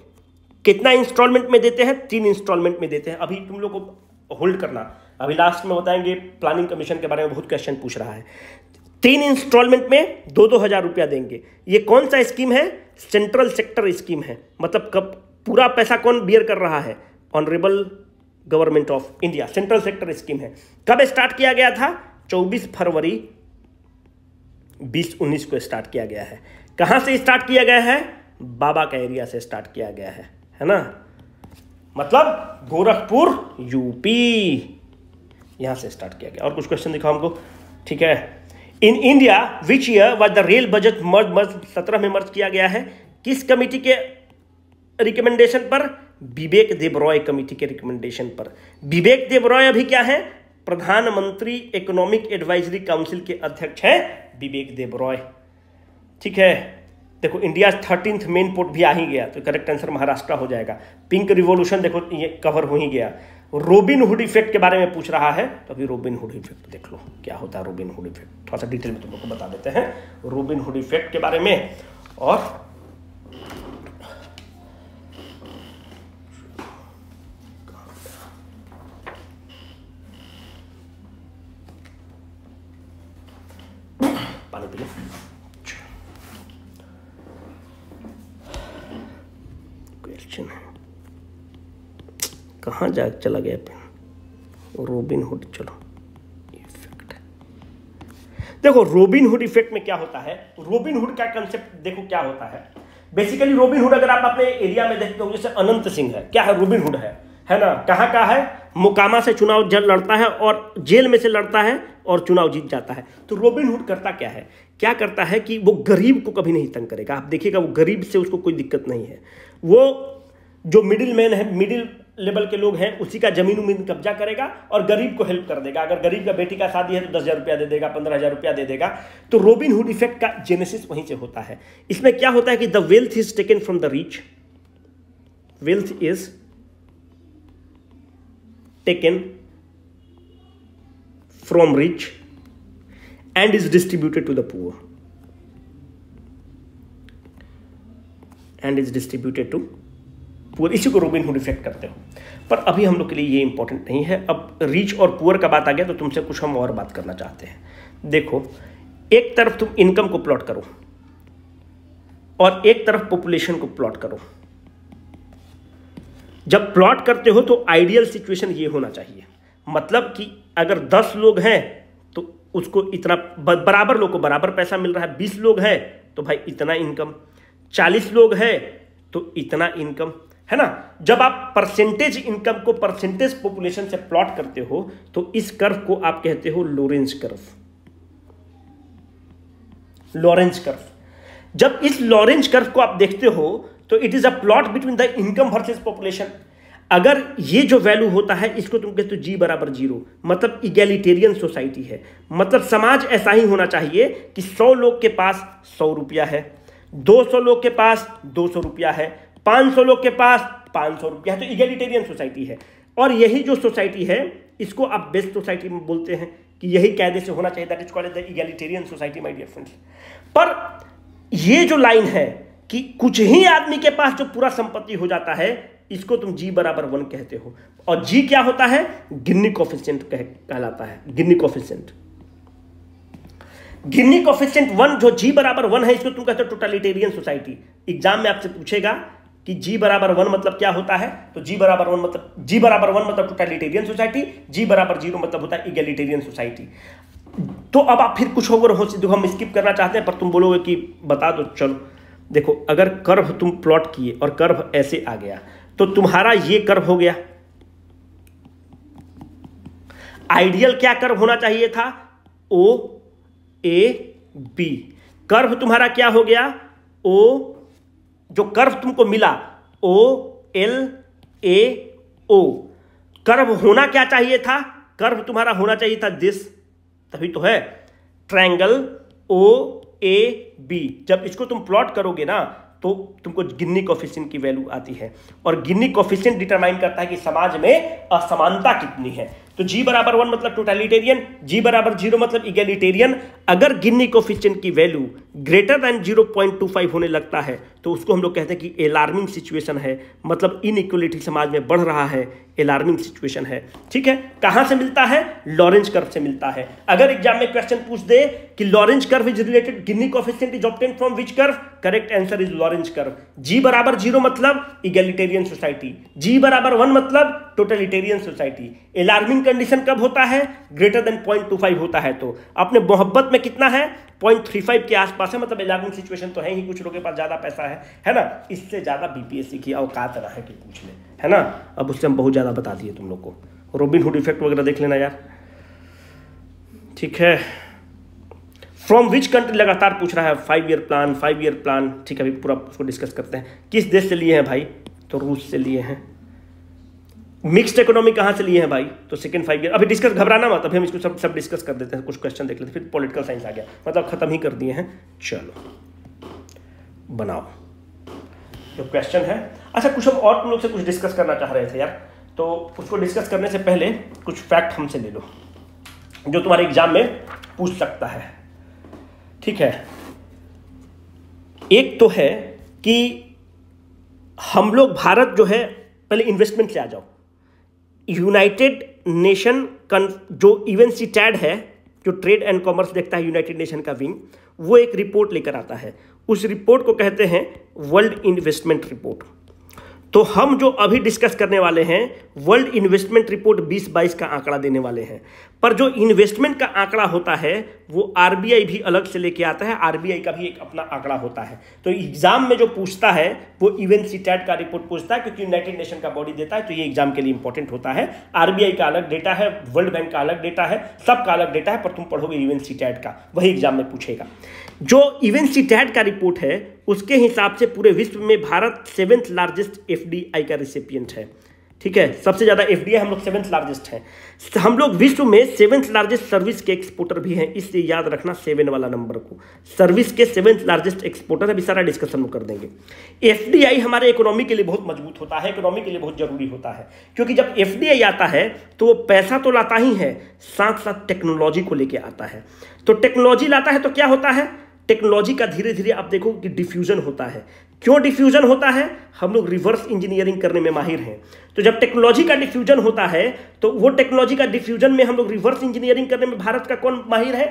कितना इंस्टॉलमेंट में देते हैं? 3 इंस्टॉलमेंट में देते हैं। अभी तुम लोग को होल्ड करना, अभी लास्ट में बताएंगे। प्लानिंग कमीशन के बारे में बहुत क्वेश्चन पूछ रहा है। 3 इंस्टॉलमेंट में 2-2 हजार रुपया देंगे। ये कौन सा स्कीम है? सेंट्रल सेक्टर स्कीम है। मतलब कब पूरा पैसा कौन बियर कर रहा है? Honourable government of India. Central sector scheme है। कब स्टार्ट किया गया था? 24 फरवरी 2019 को स्टार्ट किया गया है। कहां से स्टार्ट किया गया है? बाबा का एरिया से स्टार्ट किया गया है ना? मतलब गोरखपुर यूपी, यहां से स्टार्ट किया गया। और कुछ क्वेश्चन दिखाओ हमको। ठीक है, in India which year was the rail budget merge 17 में मर्ज किया गया है? किस कमिटी के रिकमेंडेशन पर? विवेक देबरॉय कमिटी के रिकमेंडेशन पर। विवेक देबरॉय अभी क्या है? प्रधानमंत्री इकोनॉमिक एडवाइजरी काउंसिल के अध्यक्ष हैं विवेक देबरॉय। ठीक है, देखो इंडिया 13th मेन पोर्ट भी आ ही गया, तो करेक्ट आंसर महाराष्ट्र हो जाएगा। पिंक रिवॉल्यूशन देखो ये कवर हो ही गया। रोबिन हुड इफेक्ट के बारे में पूछ रहा है, तो अभी रोबिन हुड इफेक्ट देख लो क्या होता है। रोबिन हुड इफेक्ट थोड़ा सा डिटेल में तुम लोग को बता देते हैं रोबिन हुड इफेक्ट के बारे में। और पानी पी लो। क्वेश्चन है कहाँ जा चला गया पेन? रोबिन हुड, चलो इफेक्ट। देखो रोबिन हुड इफेक्ट में क्या होता है? रोबिन हुड का कंसेप्ट देखो क्या होता है। बेसिकली रोबिन हुड अगर आप अपने एरिया में देखते हो, जैसे अनंत सिंह है, क्या है? रोबिन हुड है ना? कहाँ का है? मोकामा से चुनाव लड़ता है और जेल में से लड़ता है और चुनाव जीत जाता है। तो रोबिन हुड करता क्या है? क्या करता है कि वो गरीब को कभी नहीं तंग करेगा। आप देखिएगा वो गरीब से उसको कोई दिक्कत नहीं है। वो जो मिडिल मैन है, मिडिल लेवल के लोग हैं, उसी का जमीन उमीन कब्जा करेगा और गरीब को हेल्प कर देगा। अगर गरीब का बेटी का शादी है तो 10,000 रुपया दे देगा, 15,000 रुपया दे देगा। तो रोबिन हुड इफेक्ट का जेनेसिस वहीं से होता है। इसमें क्या होता है कि the wealth is taken from the rich, wealth is taken from rich and is distributed to the poor, and is distributed to poor. इसी को रोबिन हुड इफेक्ट करते हो। पर अभी हम लोग के लिए ये इंपॉर्टेंट नहीं है। अब रिच और पुअर का बात आ गया तो तुमसे कुछ हम और बात करना चाहते हैं। देखो, एक तरफ तुम इनकम को प्लॉट करो और एक तरफ पॉपुलेशन को प्लॉट करो। जब प्लॉट करते हो तो आइडियल सिचुएशन ये होना चाहिए, मतलब कि अगर 10 लोग हैं तो उसको इतना बराबर लोग को बराबर पैसा मिल रहा है। 20 लोग हैं तो भाई इतना इनकम, 40 लोग हैं तो इतना इनकम, है ना? जब आप परसेंटेज इनकम को परसेंटेज पॉपुलेशन से प्लॉट करते हो तो इस कर्व को आप कहते हो लॉरेंज कर्व। लॉरेंज कर्व, जब इस लॉरेंज कर्व को आप देखते हो तो it is a plot between the income versus population. अगर ये जो वैल्यू होता है इसको तुम कहते हो G बराबर 0, मतलब इगैलिटेरियन सोसाइटी है। मतलब समाज ऐसा ही होना चाहिए कि 100 लोग के पास 100 रुपया है, 200 लोग के पास 200 रुपया है, 500 लोग के पास 500 रुपया है। तो इगैलिटेरियन सोसाइटी है। और यही जो सोसाइटी है इसको आप बेस्ट सोसाइटी में बोलते हैं कि यही कायदे से होना चाहिए। That is called the egalitarian society my dear friends. पर ये जो लाइन है कि कुछ ही आदमी के पास जो पूरा संपत्ति हो जाता है, इसको तुम G बराबर 1 कहते हो। और G क्या होता है? गिनी कोफिशिएंट कहलाता है। गिनी कोफिशिएंट, गिनी कोफिशिएंट 1 जो G बराबर 1 है, इसको तुम कहते हो टोटलिटेरियन सोसाइटी। एग्जाम में आपसे पूछेगा कि जी बराबर 1 मतलब क्या होता है, तो जी बराबर 1 मतलब टोटलिटेरियन सोसाइटी, जी बराबर 0 मतलब होता है इगैलिटेरियन सोसाइटी। तो अब आप फिर कुछ होगा जो हम स्किप करना चाहते हैं पर तुम बोलोगे कि बता दो, चलो देखो, अगर कर्व तुम प्लॉट किए और कर्व ऐसे आ गया तो तुम्हारा ये कर्व हो गया। आइडियल क्या कर्व होना चाहिए था, ओ ए बी। कर्व तुम्हारा क्या हो गया, ओ, जो कर्व तुमको मिला O L A O. Curve होना क्या चाहिए था, कर्व तुम्हारा होना चाहिए था दिस, तभी तो है ट्रायंगल ओ ए बी। जब इसको तुम प्लॉट करोगे ना तो तुमको गिनी कोफिशिएंट की वैल्यू आती है, और गिनी कोफिशिएंट डिटरमाइन करता है कि समाज में असमानता कितनी है। तो जी बराबर 1 मतलब टोटलिटेरियन, जी बराबर 0 मतलब इगैलिटेरियन। अगर गिनी कोफिशिएंट की वैल्यू ग्रेटर देन 0.25 होने लगता है तो उसको हम लोग कहते हैं कि अलार्मिंग सिचुएशन है, मतलब इनइक्वलिटी समाज में बढ़ रहा है, अलार्मिंग सिचुएशन है। ठीक है, कहां से मिलता है, लॉरेंज कर्व से मिलता है। अगर एग्जाम में क्वेश्चन पूछ दे कि Lorenz curve is related, Gini coefficient is obtained from which curve, correct answer is Lorenz curve. जी बराबर 0 मतलब इगैलिटेरियन सोसाइटी, जी बराबर 1 मतलब टोटलिटेरियन सोसाइटी। अलार्मिंग कंडीशन कब होता है, ग्रेटर देन 0.25 होता है। तो अपने मोहब्बत में कितना है, 0.35 के आसपास है, मतलब अलार्मिंग सिचुएशन तो है ही। कुछ लोगों के पास ज्यादा पैसा है ना, इससे ज्यादा बीपीएससी की औकात ना है कि पूछ ले, है ना। अब उससे हम बहुत ज्यादा बता दिए तुम लोग को। रॉबिन हुड इफेक्ट वगैरह देख लेना यार, ठीक है। फ्रॉम विच कंट्री लगातार पूछ रहा है, 5 ईयर प्लान, 5 ईयर प्लान। ठीक है, अभी पूरा उसको डिस्कस करते हैं। किस देश से लिए हैं भाई, तो रूस से लिए हैं। मिक्स्ड इकोनॉमी कहां से लिए हैं भाई, तो सेकंड 5 ईयर। अभी डिस्कस, घबराना मत, अभी हम इसको सब डिस्कस कर देते हैं, कुछ क्वेश्चन देख लेते हैं, फिर पॉलिटिकल साइंस आ गया, मतलब खत्म ही कर दिए हैं। चलो बनाओ जो क्वेश्चन है। अच्छा, कुछ हम और तुम लोग से कुछ डिस्कस करना चाह रहे थे यार, तो उसको डिस्कस करने से पहले कुछ फैक्ट हमसे ले लो जो तुम्हारे एग्जाम में पूछ सकता है। ठीक है, एक तो है कि हम लोग भारत जो है, पहले इन्वेस्टमेंट से आ जाओ। यूनाइटेड नेशन जो यूएनसीटैड है, जो ट्रेड एंड कॉमर्स देखता है, यूनाइटेड नेशन का विंग, वो एक रिपोर्ट लेकर आता है। उस रिपोर्ट को कहते हैं वर्ल्ड इन्वेस्टमेंट रिपोर्ट। तो हम जो अभी डिस्कस करने वाले हैं, वर्ल्ड इन्वेस्टमेंट रिपोर्ट 2022 का आंकड़ा देने वाले हैं। पर जो इन्वेस्टमेंट का आंकड़ा होता है वो आरबीआई भी अलग से लेके आता है, आरबीआई का भी एक अपना आंकड़ा होता है। तो एग्जाम में जो पूछता है वो यूएनसीटैड का रिपोर्ट पूछता है, क्योंकि यूनाइटेड नेशन का बॉडी देता है, तो ये एग्जाम के लिए इंपॉर्टेंट होता है। आरबीआई का अलग डेटा है, वर्ल्ड बैंक का अलग डेटा है, सबका अलग डेटा है, पर तुम पढ़ोगे यूएनसीटैड का, वही एग्जाम में पूछेगा। जो यूएनसीटैड का रिपोर्ट है उसके हिसाब से पूरे विश्व में भारत 7th लार्जेस्ट एफडीआई का रिसिपिएंट है। ठीक है, सबसे ज्यादा एफडीआई हम लोग 7th लार्जेस्ट हैं। हम लोग विश्व में 7th लार्जेस्ट सर्विस के एक्सपोर्टर भी हैं, इससे याद रखना 7 वाला नंबर को, सर्विस के 7th लार्जेस्ट एक्सपोर्टर। अभी सारा डिस्कशन कर देंगे। एफडीआई हमारे इकोनॉमी के लिए बहुत मजबूत होता है, इकोनॉमी के लिए बहुत जरूरी होता है, क्योंकि जब एफडीआई आता है तो वो पैसा तो लाता ही है, साथ साथ टेक्नोलॉजी को लेके आता है। तो टेक्नोलॉजी लाता है तो क्या होता है, टेक्नोलॉजी का धीरे धीरे आप देखो कि डिफ्यूजन होता है। क्यों डिफ्यूजन होता है, हम लोग रिवर्स इंजीनियरिंग करने में माहिर हैं। तो जब टेक्नोलॉजी का डिफ्यूजन होता है तो वो टेक्नोलॉजी का डिफ्यूजन में हम लोग रिवर्स इंजीनियरिंग करने में भारत का कौन माहिर है,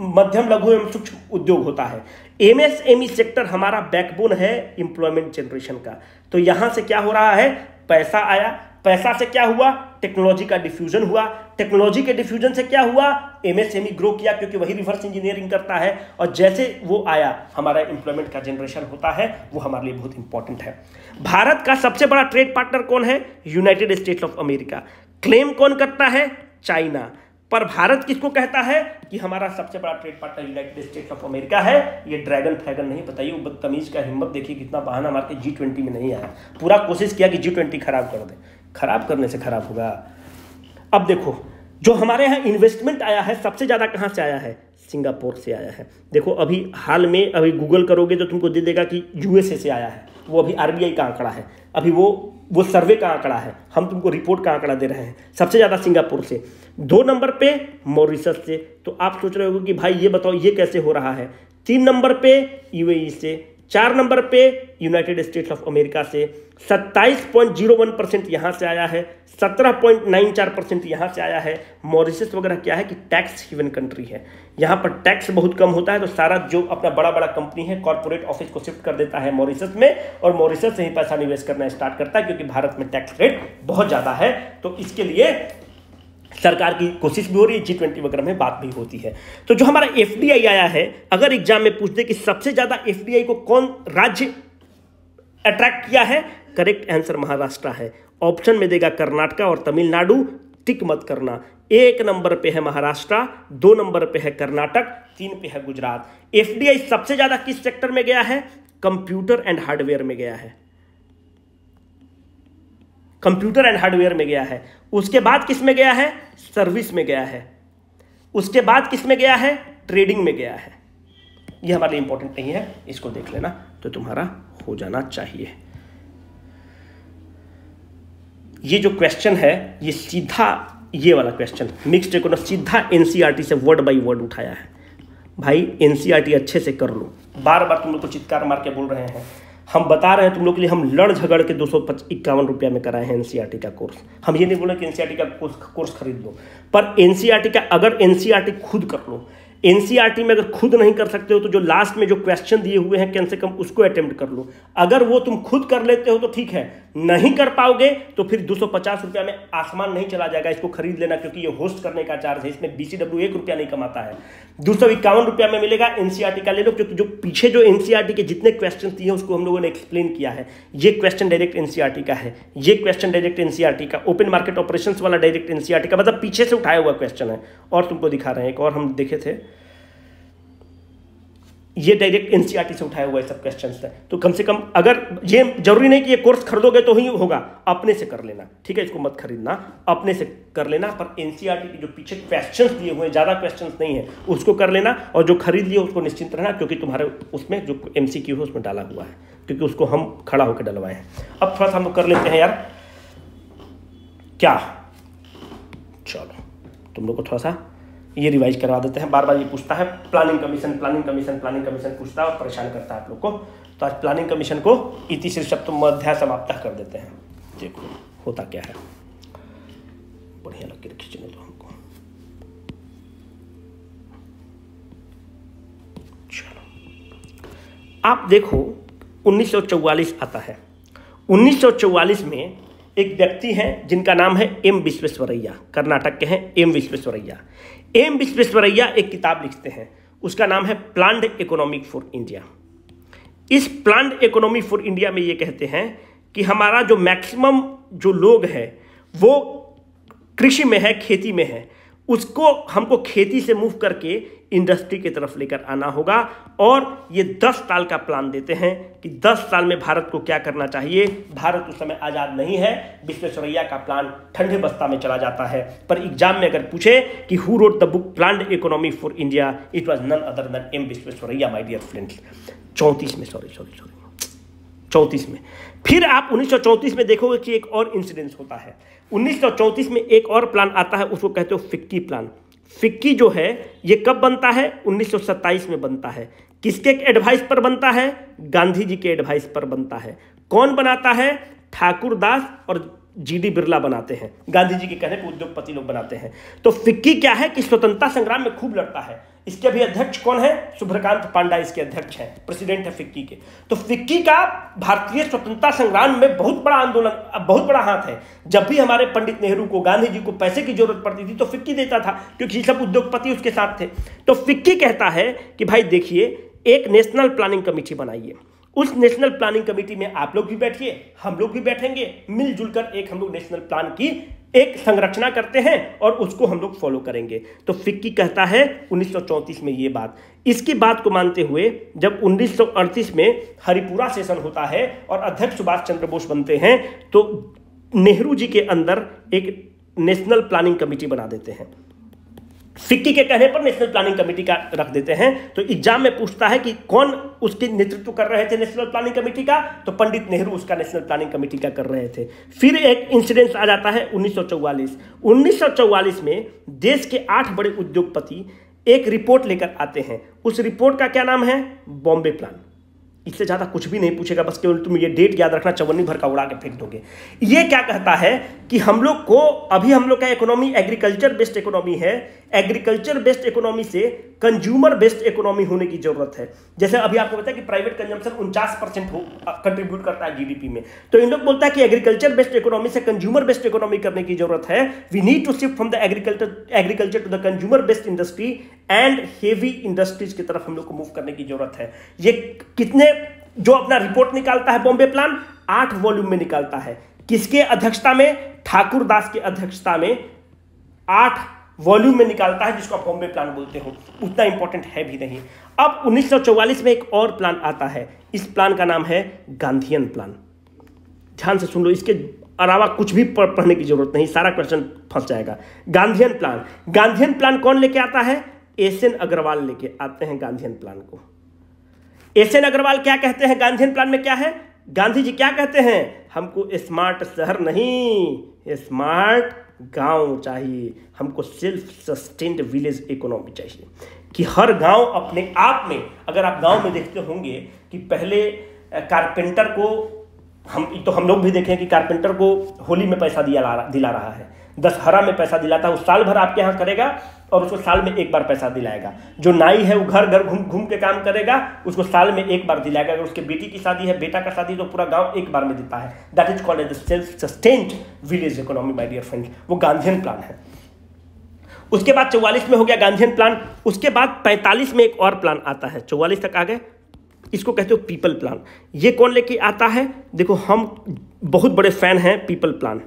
मध्यम लघु एवं सूक्ष्म उद्योग होता है। एमएसएमई सेक्टर हमारा बैकबोन है एम्प्लॉयमेंट जनरेशन का। तो यहां से क्या हो रहा है, पैसा आया, पैसा से क्या हुआ, टेक्नोलॉजी का डिफ्यूजन हुआ, टेक्नोलॉजी के डिफ्यूजन से क्या हुआ, एमएसएमई ग्रो किया, क्योंकि वही रिवर्स इंजीनियरिंग करता है, और जैसे वो आया हमारा एम्प्लॉयमेंट का जनरेशन होता है, वो हमारे लिए बहुत इंपॉर्टेंट है। भारत का सबसे बड़ा ट्रेड पार्टनर कौन है, United states of America. Claim कौन करता है, चाइना। पर भारत किसको कहता है कि हमारा सबसे बड़ा trade partner United states of America है। ये ड्रैगन फ्रैगन नहीं, बताइए वो बदतमीज का हिम्मत देखिए कितना बहाना मार के G20 में नहीं आया, पूरा कोशिश किया कि G20 खराब कर दे, खराब करने से खराब होगा। अब देखो जो हमारे यहाँ इन्वेस्टमेंट आया है सबसे ज्यादा कहाँ से आया है, सिंगापुर से आया है। देखो अभी हाल में अभी गूगल करोगे तो तुमको दे देगा कि यूएसए से आया है, वो अभी आरबीआई का आंकड़ा है, अभी वो सर्वे का आंकड़ा है, हम तुमको रिपोर्ट का आंकड़ा दे रहे हैं। सबसे ज्यादा सिंगापुर से, 2 नंबर पे मॉरिशस से। तो आप सोच रहे हो कि भाई ये बताओ ये कैसे हो रहा है। 3 नंबर पे यूएई से, 4 नंबर पे यूनाइटेड स्टेट्स ऑफ अमेरिका से 27.01% यहां से आया है, 17.94% यहां से आया है। मॉरिशस वगैरह क्या है कि टैक्स हेवन कंट्री है, यहां पर टैक्स बहुत कम होता है, तो सारा जो अपना बड़ा बड़ा कंपनी है कॉर्पोरेट ऑफिस को शिफ्ट कर देता है मॉरिशस में, और मॉरिशस से ही पैसा निवेश करना स्टार्ट करता है, क्योंकि भारत में टैक्स रेट बहुत ज्यादा है। तो इसके लिए सरकार की कोशिश भी हो रही है, G20 वगैरह में बात भी होती है। तो जो हमारा FDI आया है, अगर एग्जाम में पूछते कि सबसे ज्यादा FDI को कौन राज्य अट्रैक्ट किया है, करेक्ट आंसर महाराष्ट्र है। ऑप्शन में देगा कर्नाटक और तमिलनाडु, टिक मत करना। 1 नंबर पे है महाराष्ट्र, 2 नंबर पे है कर्नाटक, 3 पे है गुजरात। FDI सबसे ज्यादा किस सेक्टर में गया है? कंप्यूटर एंड हार्डवेयर में गया है, कंप्यूटर एंड हार्डवेयर में गया है। उसके बाद किस में गया है? सर्विस में गया है। उसके बाद किस में गया है? ट्रेडिंग में गया है। यह हमारे लिए इंपॉर्टेंट नहीं है, इसको देख लेना तो तुम्हारा हो जाना चाहिए। ये जो क्वेश्चन है ये सीधा, ये वाला क्वेश्चन मिक्स्ड इकोनॉमी सीधा NCERT से वर्ड बाय वर्ड उठाया है। भाई NCERT अच्छे से कर लो। बार बार तुम लोग को चित्कार मार के बोल रहे हैं, हम बता रहे हैं तुम लोग के लिए, हम लड़ झगड़ के 251 रुपया में कराए हैं NCERT का कोर्स। हम ये नहीं बोले कि NCERT का कोर्स खरीद लो, पर NCERT का अगर NCERT खुद कर लो। NCERT में अगर खुद नहीं कर सकते हो तो जो लास्ट में जो क्वेश्चन दिए हुए हैं कम से कम उसको अटेम्प्ट कर लो। अगर वो तुम खुद कर लेते हो तो ठीक है, नहीं कर पाओगे तो फिर 250 रुपया में आसमान नहीं चला जाएगा, इसको खरीद लेना, क्योंकि ये होस्ट करने का चार्ज है, इसमें BCW 1 रुपया नहीं कमाता है। 251 रुपया में मिलेगा। NCERT का ले लो, क्योंकि जो पीछे जो NCERT के जितने क्वेश्चन दिए हैं उसको हम लोगों ने एक्सप्लेन किया है। ये क्वेश्चन डायरेक्ट NCERT का है, ये क्वेश्चन डायरेक्ट NCERT का, ओपन मार्केट ऑपरेशंस वाला डायरेक्ट NCERT का, मतलब पीछे से उठाया हुआ क्वेश्चन है। और तुमको दिखा रहे हैं एक और हम देखे थे, ये डायरेक्ट NCERT से उठाया हुआ सब क्वेश्चंस है। तो कम से कम, अगर ये जरूरी नहीं कि ये कोर्स खरीदोगे तो ही होगा, अपने से कर लेना, ठीक है? इसको मत खरीदना, अपने से कर लेना। पर NCERT के जो पीछे क्वेश्चंस दिए हुए हैं, ज़्यादा क्वेश्चंस नहीं है, उसको कर लेना। और जो खरीद लिया उसको निश्चिंत रहना, क्योंकि तुम्हारे उसमें जो MCQ है उसमें डाला हुआ है, क्योंकि उसको हम खड़ा होकर डलवाए हैं। अब थोड़ा सा हम लोग कर लेते हैं यार, क्या, चलो तुम लोग को थोड़ा सा ये रिवाइज करवा देते हैं। बार बार ये पूछता है planning commission, planning commission, planning commission पूछता है और परेशान करता है आप लोग को। तो आज प्लानिंग कमीशन को इति शीर्षक मध्या समाप्त कर देते हैं। देखो होता क्या है, बढ़िया लग के खींचने दो हमको। चलो आप देखो 1944 आता है। 1944 में एक व्यक्ति हैं जिनका नाम है M विश्वेश्वरैया, कर्नाटक के हैं M विश्वेश्वरैया। M विश्वेश्वरैया एक किताब लिखते हैं, उसका नाम है प्लान्ड इकोनॉमी फॉर इंडिया। इस प्लान्ड इकोनॉमी फॉर इंडिया में ये कहते हैं कि हमारा जो मैक्सिमम जो लोग हैं वो कृषि में है, खेती में है, उसको हमको खेती से मूव करके इंडस्ट्री की तरफ लेकर आना होगा। और ये 10 साल का प्लान देते हैं कि 10 साल में भारत को क्या करना चाहिए। भारत उस समय आज़ाद नहीं है, विश्वेश्वरैया का प्लान ठंडे बस्ता में चला जाता है। पर एग्जाम में अगर पूछे कि who wrote the book planned economy for India, it was none other than M Visvesvaraya, my dear friends. 34 में, सॉरी 34 में। फिर आप 1934 में देखोगे कि एक और इंसिडेंस होता है। 1934 में एक और प्लान आता है, उसको कहते हो फिक्की प्लान। फिक्की जो है ये कब बनता है? 1927 में बनता है। किसके एडवाइस पर बनता है? गांधी जी के एडवाइस पर बनता है। कौन बनाता है? ठाकुर दास और GD बिरला बनाते हैं। गांधी जी के कहने पर उद्योगपति लोग बनाते हैं। तो फिक्की क्या है कि स्वतंत्रता संग्राम में खूब लड़ता है। इसके अभी अध्यक्ष कौन है? सुभ्रकांत पांडा इसके अध्यक्ष हैं, प्रेसिडेंट है फिक्की के। तो फिक्की का भारतीय स्वतंत्रता संग्राम में बहुत बड़ा आंदोलन, बहुत बड़ा हाथ है। जब भी हमारे पंडित नेहरू को, गांधी जी को पैसे की जरूरत पड़ती थी तो फिक्की देता था, क्योंकि सब उद्योगपति उसके साथ थे। तो फिक्की कहता है कि भाई देखिए, एक नेशनल प्लानिंग कमेटी बनाइए। उस नेशनल प्लानिंग कमेटी में आप लोग भी बैठिए, हम लोग भी बैठेंगे, मिलजुल कर एक हम लोग नेशनल प्लान की एक संरचना करते हैं और उसको हम लोग फॉलो करेंगे। तो फिक्की कहता है 1934 में ये बात। इसकी बात को मानते हुए जब 1938 में हरिपुरा सेशन होता है और अध्यक्ष सुभाष चंद्र बोस बनते हैं, तो नेहरू जी के अंदर एक नेशनल प्लानिंग कमेटी बना देते हैं। फिक्की के कहने पर नेशनल प्लानिंग कमेटी का रख देते हैं। तो एग्जाम में पूछता है कि कौन उसके नेतृत्व कर रहे थे नेशनल प्लानिंग कमेटी का, तो पंडित नेहरू उसका नेशनल प्लानिंग कमेटी का कर रहे थे। फिर एक इंसिडेंस आ जाता है 1944। 1944 में देश के 8 बड़े उद्योगपति एक रिपोर्ट लेकर आते हैं। उस रिपोर्ट का क्या नाम है? बॉम्बे प्लान। इससे ज़्यादा कुछ भी नहीं पूछेगा, बस केवल तुम ये डेट याद रखना, चवन्नी भर का उड़ा के फेंक दोगे। ये क्या कहता है कि हम लोग को अभी हम लोग का इकोनॉमी एग्रीकल्चर बेस्ड इकोनॉमी है, एग्रीकल्चर बेस्ड इकोनॉमी से कंज्यूमर बेस्ड इकोनॉमी होने की जरूरत है। जैसे अभी आपको पता है कि प्राइवेट कंजम्पशन 49% कंट्रीब्यूट करता है जीडीपी में, तो इन लोग बोलता है कि एग्रीकल्चर बेस्ड इकोनॉमी से कंज्यूमर बेस्ड इकोनॉमी करने की जरूरत है। We need to shift from the agriculture to the consumer based industry and heavy industries की तरफ हम लोग को मूव करने की जरूरत है। ये कितने जो अपना रिपोर्ट निकालता है बॉम्बे प्लान 8 वॉल्यूम में निकालता है। किसके अध्यक्षता में? ठाकुर दास के अध्यक्षता में 8 वॉल्यूम में निकालता है, जिसको आप बॉम्बे प्लान बोलते हो। उतना इंपॉर्टेंट है भी नहीं। अब 1944 में एक और प्लान आता है, इस प्लान का नाम है गांधीयन प्लान। ध्यान से सुन लो, इसके अलावा कुछ भी पढ़ने की जरूरत नहीं, सारा क्वेश्चन फंस जाएगा। गांधीयन प्लान, गांधीयन प्लान कौन लेके आता है? एस.एन. अग्रवाल लेके आते हैं गांधीयन प्लान को। एस.एन. अग्रवाल क्या कहते हैं गांधीयन प्लान में? क्या है? गांधी जी क्या कहते हैं? हमको स्मार्ट शहर नहीं, स्मार्ट गांव चाहिए, हमको सेल्फ सस्टेन्ड विलेज इकोनॉमी चाहिए, कि हर गांव अपने आप में, अगर आप गांव में देखते होंगे कि पहले कारपेंटर को हम लोग भी देखें कि कारपेंटर को होली में पैसा दिला रहा है, दशहरा में पैसा दिलाता है, वो साल भर आपके यहाँ करेगा और उसको साल में एक बार पैसा दिलाएगा। जो नाई है वो घर घर घूम के काम करेगा, उसको साल में एक बार दिलाएगा। अगर उसके बेटी की शादी है, बेटा का शादी, तो पूरा गांव एक बार में देता है। That is called as self sustained village economy my dear friends. वो गांधीयन प्लान है। उसके बाद 44 में हो गया गांधीयन प्लान। उसके बाद 45 में एक और प्लान आता है। 44 तक आ गए, इसको कहते हो पीपल प्लान। ये कौन लेके आता है? देखो, हम बहुत बड़े फैन हैं पीपल प्लान,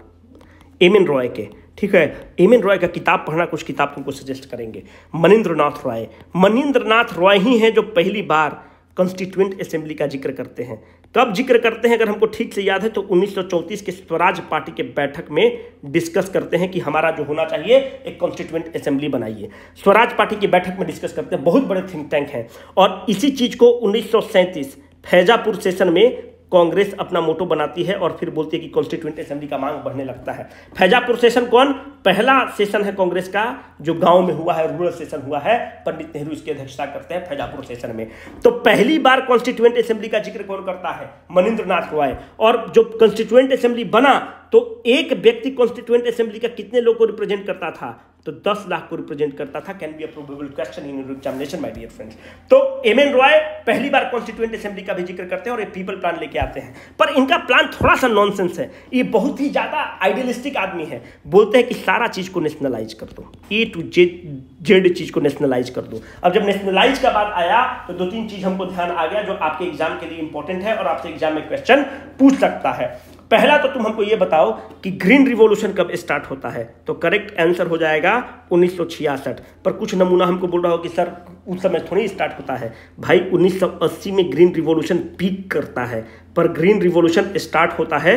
एम.एन. रॉय के, ठीक है। एम.एन. रॉय का किताब पढ़ना, कुछ किताब तुमको सजेस्ट करेंगे। मनींद्रनाथ रॉय, मनींद्रनाथ रॉय ही हैं जो पहली बार कॉन्स्टिट्यूएंट असेंबली का जिक्र करते हैं। कब जिक्र करते हैं? अगर हमको ठीक से याद है तो 1934 के स्वराज पार्टी के बैठक में डिस्कस करते हैं कि हमारा जो होना चाहिए एक कॉन्स्टिट्यूएंट असेंबली बनाइए। स्वराज पार्टी की बैठक में डिस्कस करते हैं, बहुत बड़े थिंक टैंक हैं। और इसी चीज को 1937 फैजापुर सेशन में कांग्रेस अपना मोटो बनाती है और फिर बोलती है कि कॉन्स्टिट्यूएंट असेंबली का मांग बढ़ने लगता है। फैजापुर सेशन कौन? पहला सेशन है कांग्रेस का जो गांव में हुआ है, रूरल सेशन हुआ है। पंडित नेहरू इसकी अध्यक्षता करते हैं फैजापुर सेशन में। तो पहली बार कॉन्स्टिट्यूएंट असेंबली का जिक्र कौन करता है? मनींद्रनाथ रॉय। और जो कॉन्स्टिट्यूएंट असेंबली बना तो एक व्यक्ति कॉन्स्टिट्यूएंट असेंबली का कितने लोग को रिप्रेजेंट करता था? तो 10 लाख को रिप्रेजेंट करता था। Can be a probable question in your examination my dear friends. तो एम.एन. रॉय पहली बार कॉन्स्टिट्यूएंट असेंबली का भी जिक्र करते हैं और ये पीपल प्लान लेके आते हैं। पर इनका प्लान थोड़ा सा नॉनसेंस है। ये बहुत ही ज्यादा आइडियलिस्टिक आदमी है। बोलते हैं कि सारा चीज को नेशनलाइज कर दो, ए टू जेड चीज को नेशनलाइज कर दो। अब जब नेशनलाइज का बात आया तो 2-3 चीज हमको ध्यान आ गया जो आपके एग्जाम के लिए इंपॉर्टेंट है और आपसे एग्जाम में क्वेश्चन पूछ सकता है। पहला तो तुम हमको ये बताओ कि ग्रीन रिवॉल्यूशन कब स्टार्ट होता है? तो करेक्ट आंसर हो जाएगा 1966। पर कुछ नमूना हमको बोल रहा हो कि सर उस समय थोड़ी स्टार्ट होता है। भाई 1980 में ग्रीन रिवॉल्यूशन पीक करता है, पर ग्रीन रिवॉल्यूशन स्टार्ट होता है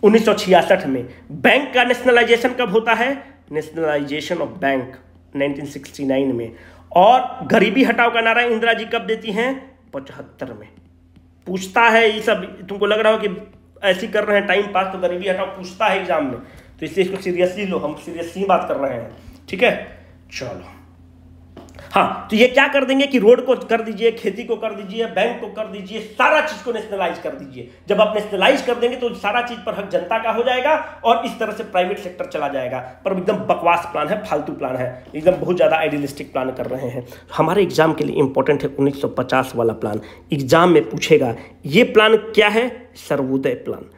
1966 में। बैंक का नेशनलाइजेशन कब होता है? नेशनलाइजेशन ऑफ बैंक 1969 में। और गरीबी हटाओ का नारा इंदिरा जी कब देती हैं? 75 में। पूछता है ये सब, तुमको लग रहा हो कि ऐसी कर रहे हैं टाइम पास, तो गरीबी हटाओ पूछता है एग्जाम में, तो इसलिए इसको सीरियसली लो। हम सीरियसली बात कर रहे हैं, ठीक है। चलो, हाँ, तो ये क्या कर देंगे कि रोड को कर दीजिए, खेती को कर दीजिए, बैंक को कर दीजिए, सारा चीज को नेशनलाइज कर दीजिए। जब आप नेशनलाइज कर देंगे तो सारा चीज पर हक जनता का हो जाएगा और इस तरह से प्राइवेट सेक्टर चला जाएगा। पर एकदम बकवास प्लान है, फालतू प्लान है, एकदम बहुत ज्यादा आइडियलिस्टिक प्लान कर रहे हैं। हमारे एग्जाम के लिए इंपॉर्टेंट है 1950 वाला प्लान। एग्जाम में पूछेगा ये प्लान क्या है? सर्वोदय प्लान।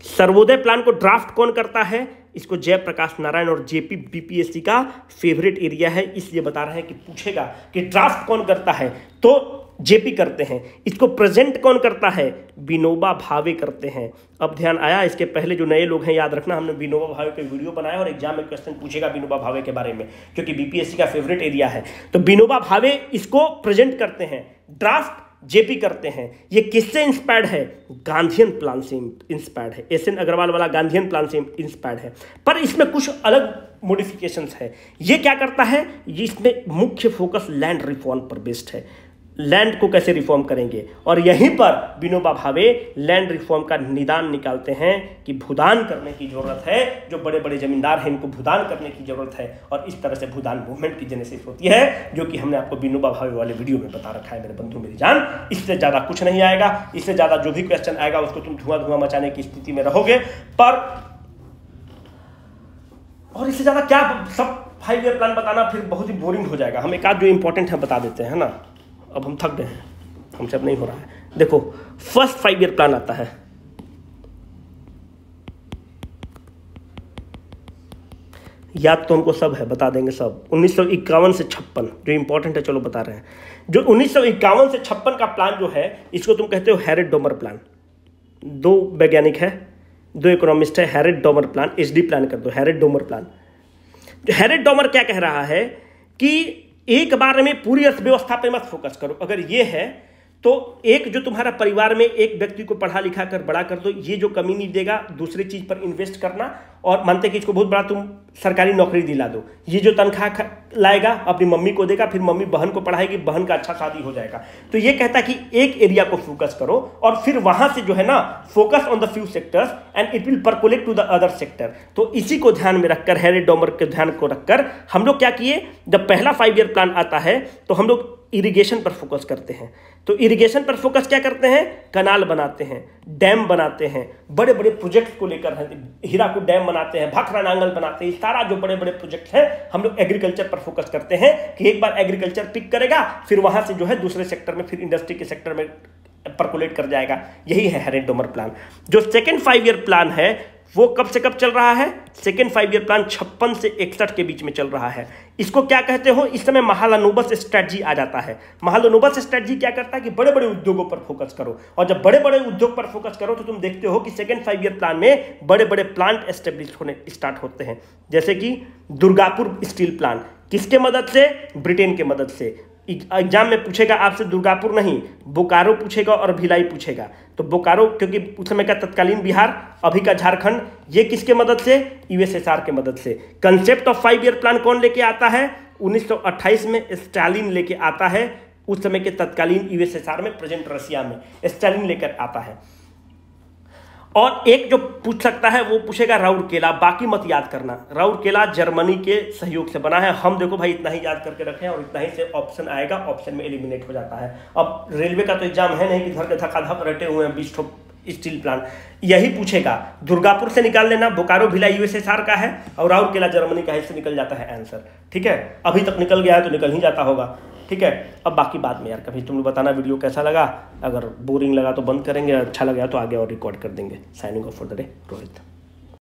सर्वोदय प्लान को ड्राफ्ट कौन करता है? इसको जयप्रकाश नारायण और जेपी बीपीएससी का फेवरेट एरिया है, इसलिए बता रहे हैं कि पूछेगा कि ड्राफ्ट कौन करता है, तो जेपी करते हैं। इसको प्रेजेंट कौन करता है? विनोबा भावे करते हैं। अब ध्यान आया? इसके पहले जो नए लोग हैं याद रखना, हमने विनोबा भावे पे वीडियो बनाया और एग्जाम में क्वेश्चन पूछेगा विनोबा भावे के बारे में, क्योंकि बीपीएससी का फेवरेट एरिया है। तो विनोबा भावे इसको प्रेजेंट करते हैं, ड्राफ्ट जेपी करते हैं। ये किससे इंस्पायर्ड है? गांधीयन प्लान से इंस्पायर्ड है। एस.एन. अग्रवाल वाला गांधीयन प्लान से इंस्पायर्ड है, पर इसमें कुछ अलग मॉडिफिकेशंस है। ये क्या करता है? ये इसमें मुख्य फोकस लैंड रिफॉर्म पर बेस्ड है। लैंड को कैसे रिफॉर्म करेंगे। और यहीं पर विनोबा भावे लैंड रिफॉर्म का निदान निकालते हैं कि भूदान करने की जरूरत है, जो बड़े बड़े जमींदार हैं इनको भूदान करने की जरूरत है। और इस तरह से भूदान मूवमेंट की जेनेसिस होती है, जो कि हमने आपको विनोबा भावे वाले वीडियो में बता रखा है मेरे बंधु मेरी जान। इससे ज्यादा कुछ नहीं आएगा, इससे ज्यादा जो भी क्वेश्चन आएगा उसको तुम धुआं मचाने की स्थिति में रहोगे। पर और इससे ज्यादा क्या सब 5 ईयर प्लान बताना फिर बहुत ही बोरिंग हो जाएगा। हम एक आध जो इंपॉर्टेंट है बता देते हैं ना, अब हम थक गए हैं, हमसे अब नहीं हो रहा है। देखो फर्स्ट 5 ईयर प्लान आता है, याद तो हमको सब है, बता देंगे सब। 1951 से 56 जो इंपॉर्टेंट है, चलो बता रहे हैं। जो 1951 से 56 का प्लान जो है, इसको तुम कहते हो हैरेड डोमर प्लान। 2 वैज्ञानिक है, 2 इकोनॉमिस्ट है, हैरेड डोमर प्लान, एचडी प्लान कर दो, हैरेड डोमर प्लान। हैरेड डोमर क्या कह रहा है कि एक बार में पूरी अर्थव्यवस्था पे मत फोकस करो। अगर ये है तो एक जो तुम्हारा परिवार में एक व्यक्ति को पढ़ा लिखा कर बड़ा कर दो, ये जो कमी नहीं देगा दूसरी चीज पर इन्वेस्ट करना, और मानते कि इसको बहुत बड़ा तुम सरकारी नौकरी दिला दो, ये जो तनख्वाह लाएगा अपनी मम्मी को देगा, फिर मम्मी बहन को पढ़ाएगी, बहन का अच्छा शादी हो जाएगा। तो ये कहता है कि एक एरिया को फोकस करो और फिर वहां से जो है ना focus on the few sectors and it will percolate to the other sector. तो इसी को ध्यान में रखकर, हैरेड डोमर के ध्यान को रखकर हम लोग क्या किए, जब पहला 5 ईयर प्लान आता है तो हम लोग इरिगेशन पर फोकस करते हैं। तो इरिगेशन पर फोकस क्या करते हैं, कनाल बनाते हैं, डैम बनाते हैं, बड़े बड़े प्रोजेक्ट को लेकर हीराकुद डैम बनाते हैं, भाखड़ा नांगल बनाते हैं, सारा जो बड़े बड़े प्रोजेक्ट हैं हम लोग एग्रीकल्चर पर फोकस करते हैं कि एक बार एग्रीकल्चर पिक करेगा, फिर वहां से जो है दूसरे सेक्टर में, फिर इंडस्ट्री के सेक्टर में परकोलेट कर जाएगा। यही है हैरेड डोमर प्लान। जो सेकेंड 5 ईयर प्लान है वो कब से कब चल रहा है, सेकेंड 5 ईयर प्लान 56 से 61 के बीच में चल रहा है। इसको क्या कहते हो, इस समय महालनोबिस स्ट्रेटजी आ जाता है। महालनोबिस स्ट्रेटजी क्या करता है कि बड़े बड़े उद्योगों पर फोकस करो, और जब बड़े बड़े उद्योग पर फोकस करो तो तुम देखते हो कि सेकेंड 5 ईयर प्लान में बड़े बड़े प्लांट एस्टेब्लिश होने स्टार्ट होते हैं। जैसे कि दुर्गापुर स्टील प्लांट, किसके मदद से, ब्रिटेन के मदद से। एग्जाम में पूछेगा आपसे दुर्गापुर नहीं, बोकारो पूछेगा और भिलाई पूछेगा। तो बोकारो क्योंकि उस समय का तत्कालीन बिहार, अभी का झारखंड, ये किसके मदद से, यूएसएसआर के मदद से। कंसेप्ट ऑफ 5 ईयर प्लान कौन लेके आता है, 1928 में स्टालिन लेके आता है। उस समय के तत्कालीन यूएसएसआर में, प्रेजेंट रशिया में स्टालिन लेकर आता है। और एक जो पूछ सकता है वो पूछेगा राउरकेला, बाकी मत याद करना। राउरकेला जर्मनी के सहयोग से बना है। हम देखो भाई इतना ही याद करके रखे हैं और इतना ही से ऑप्शन आएगा, ऑप्शन में एलिमिनेट हो जाता है। अब रेलवे का तो एग्जाम है नहीं कि घर के धक्का रटे हुए हैं 20 स्टील प्लांट, यही पूछेगा। दुर्गापुर से निकाल लेना, बोकारो भिलाई यूएसएसआर का है और राउरकेला जर्मनी का, इससे निकल जाता है आंसर। ठीक है, अभी तक निकल गया है तो निकल ही जाता होगा। ठीक है, अब बाकी बाद में यार कभी तुम बताना वीडियो कैसा लगा। अगर बोरिंग लगा तो बंद करेंगे, अच्छा लगा तो आगे और रिकॉर्ड कर देंगे। Signing off for the day, Rohit.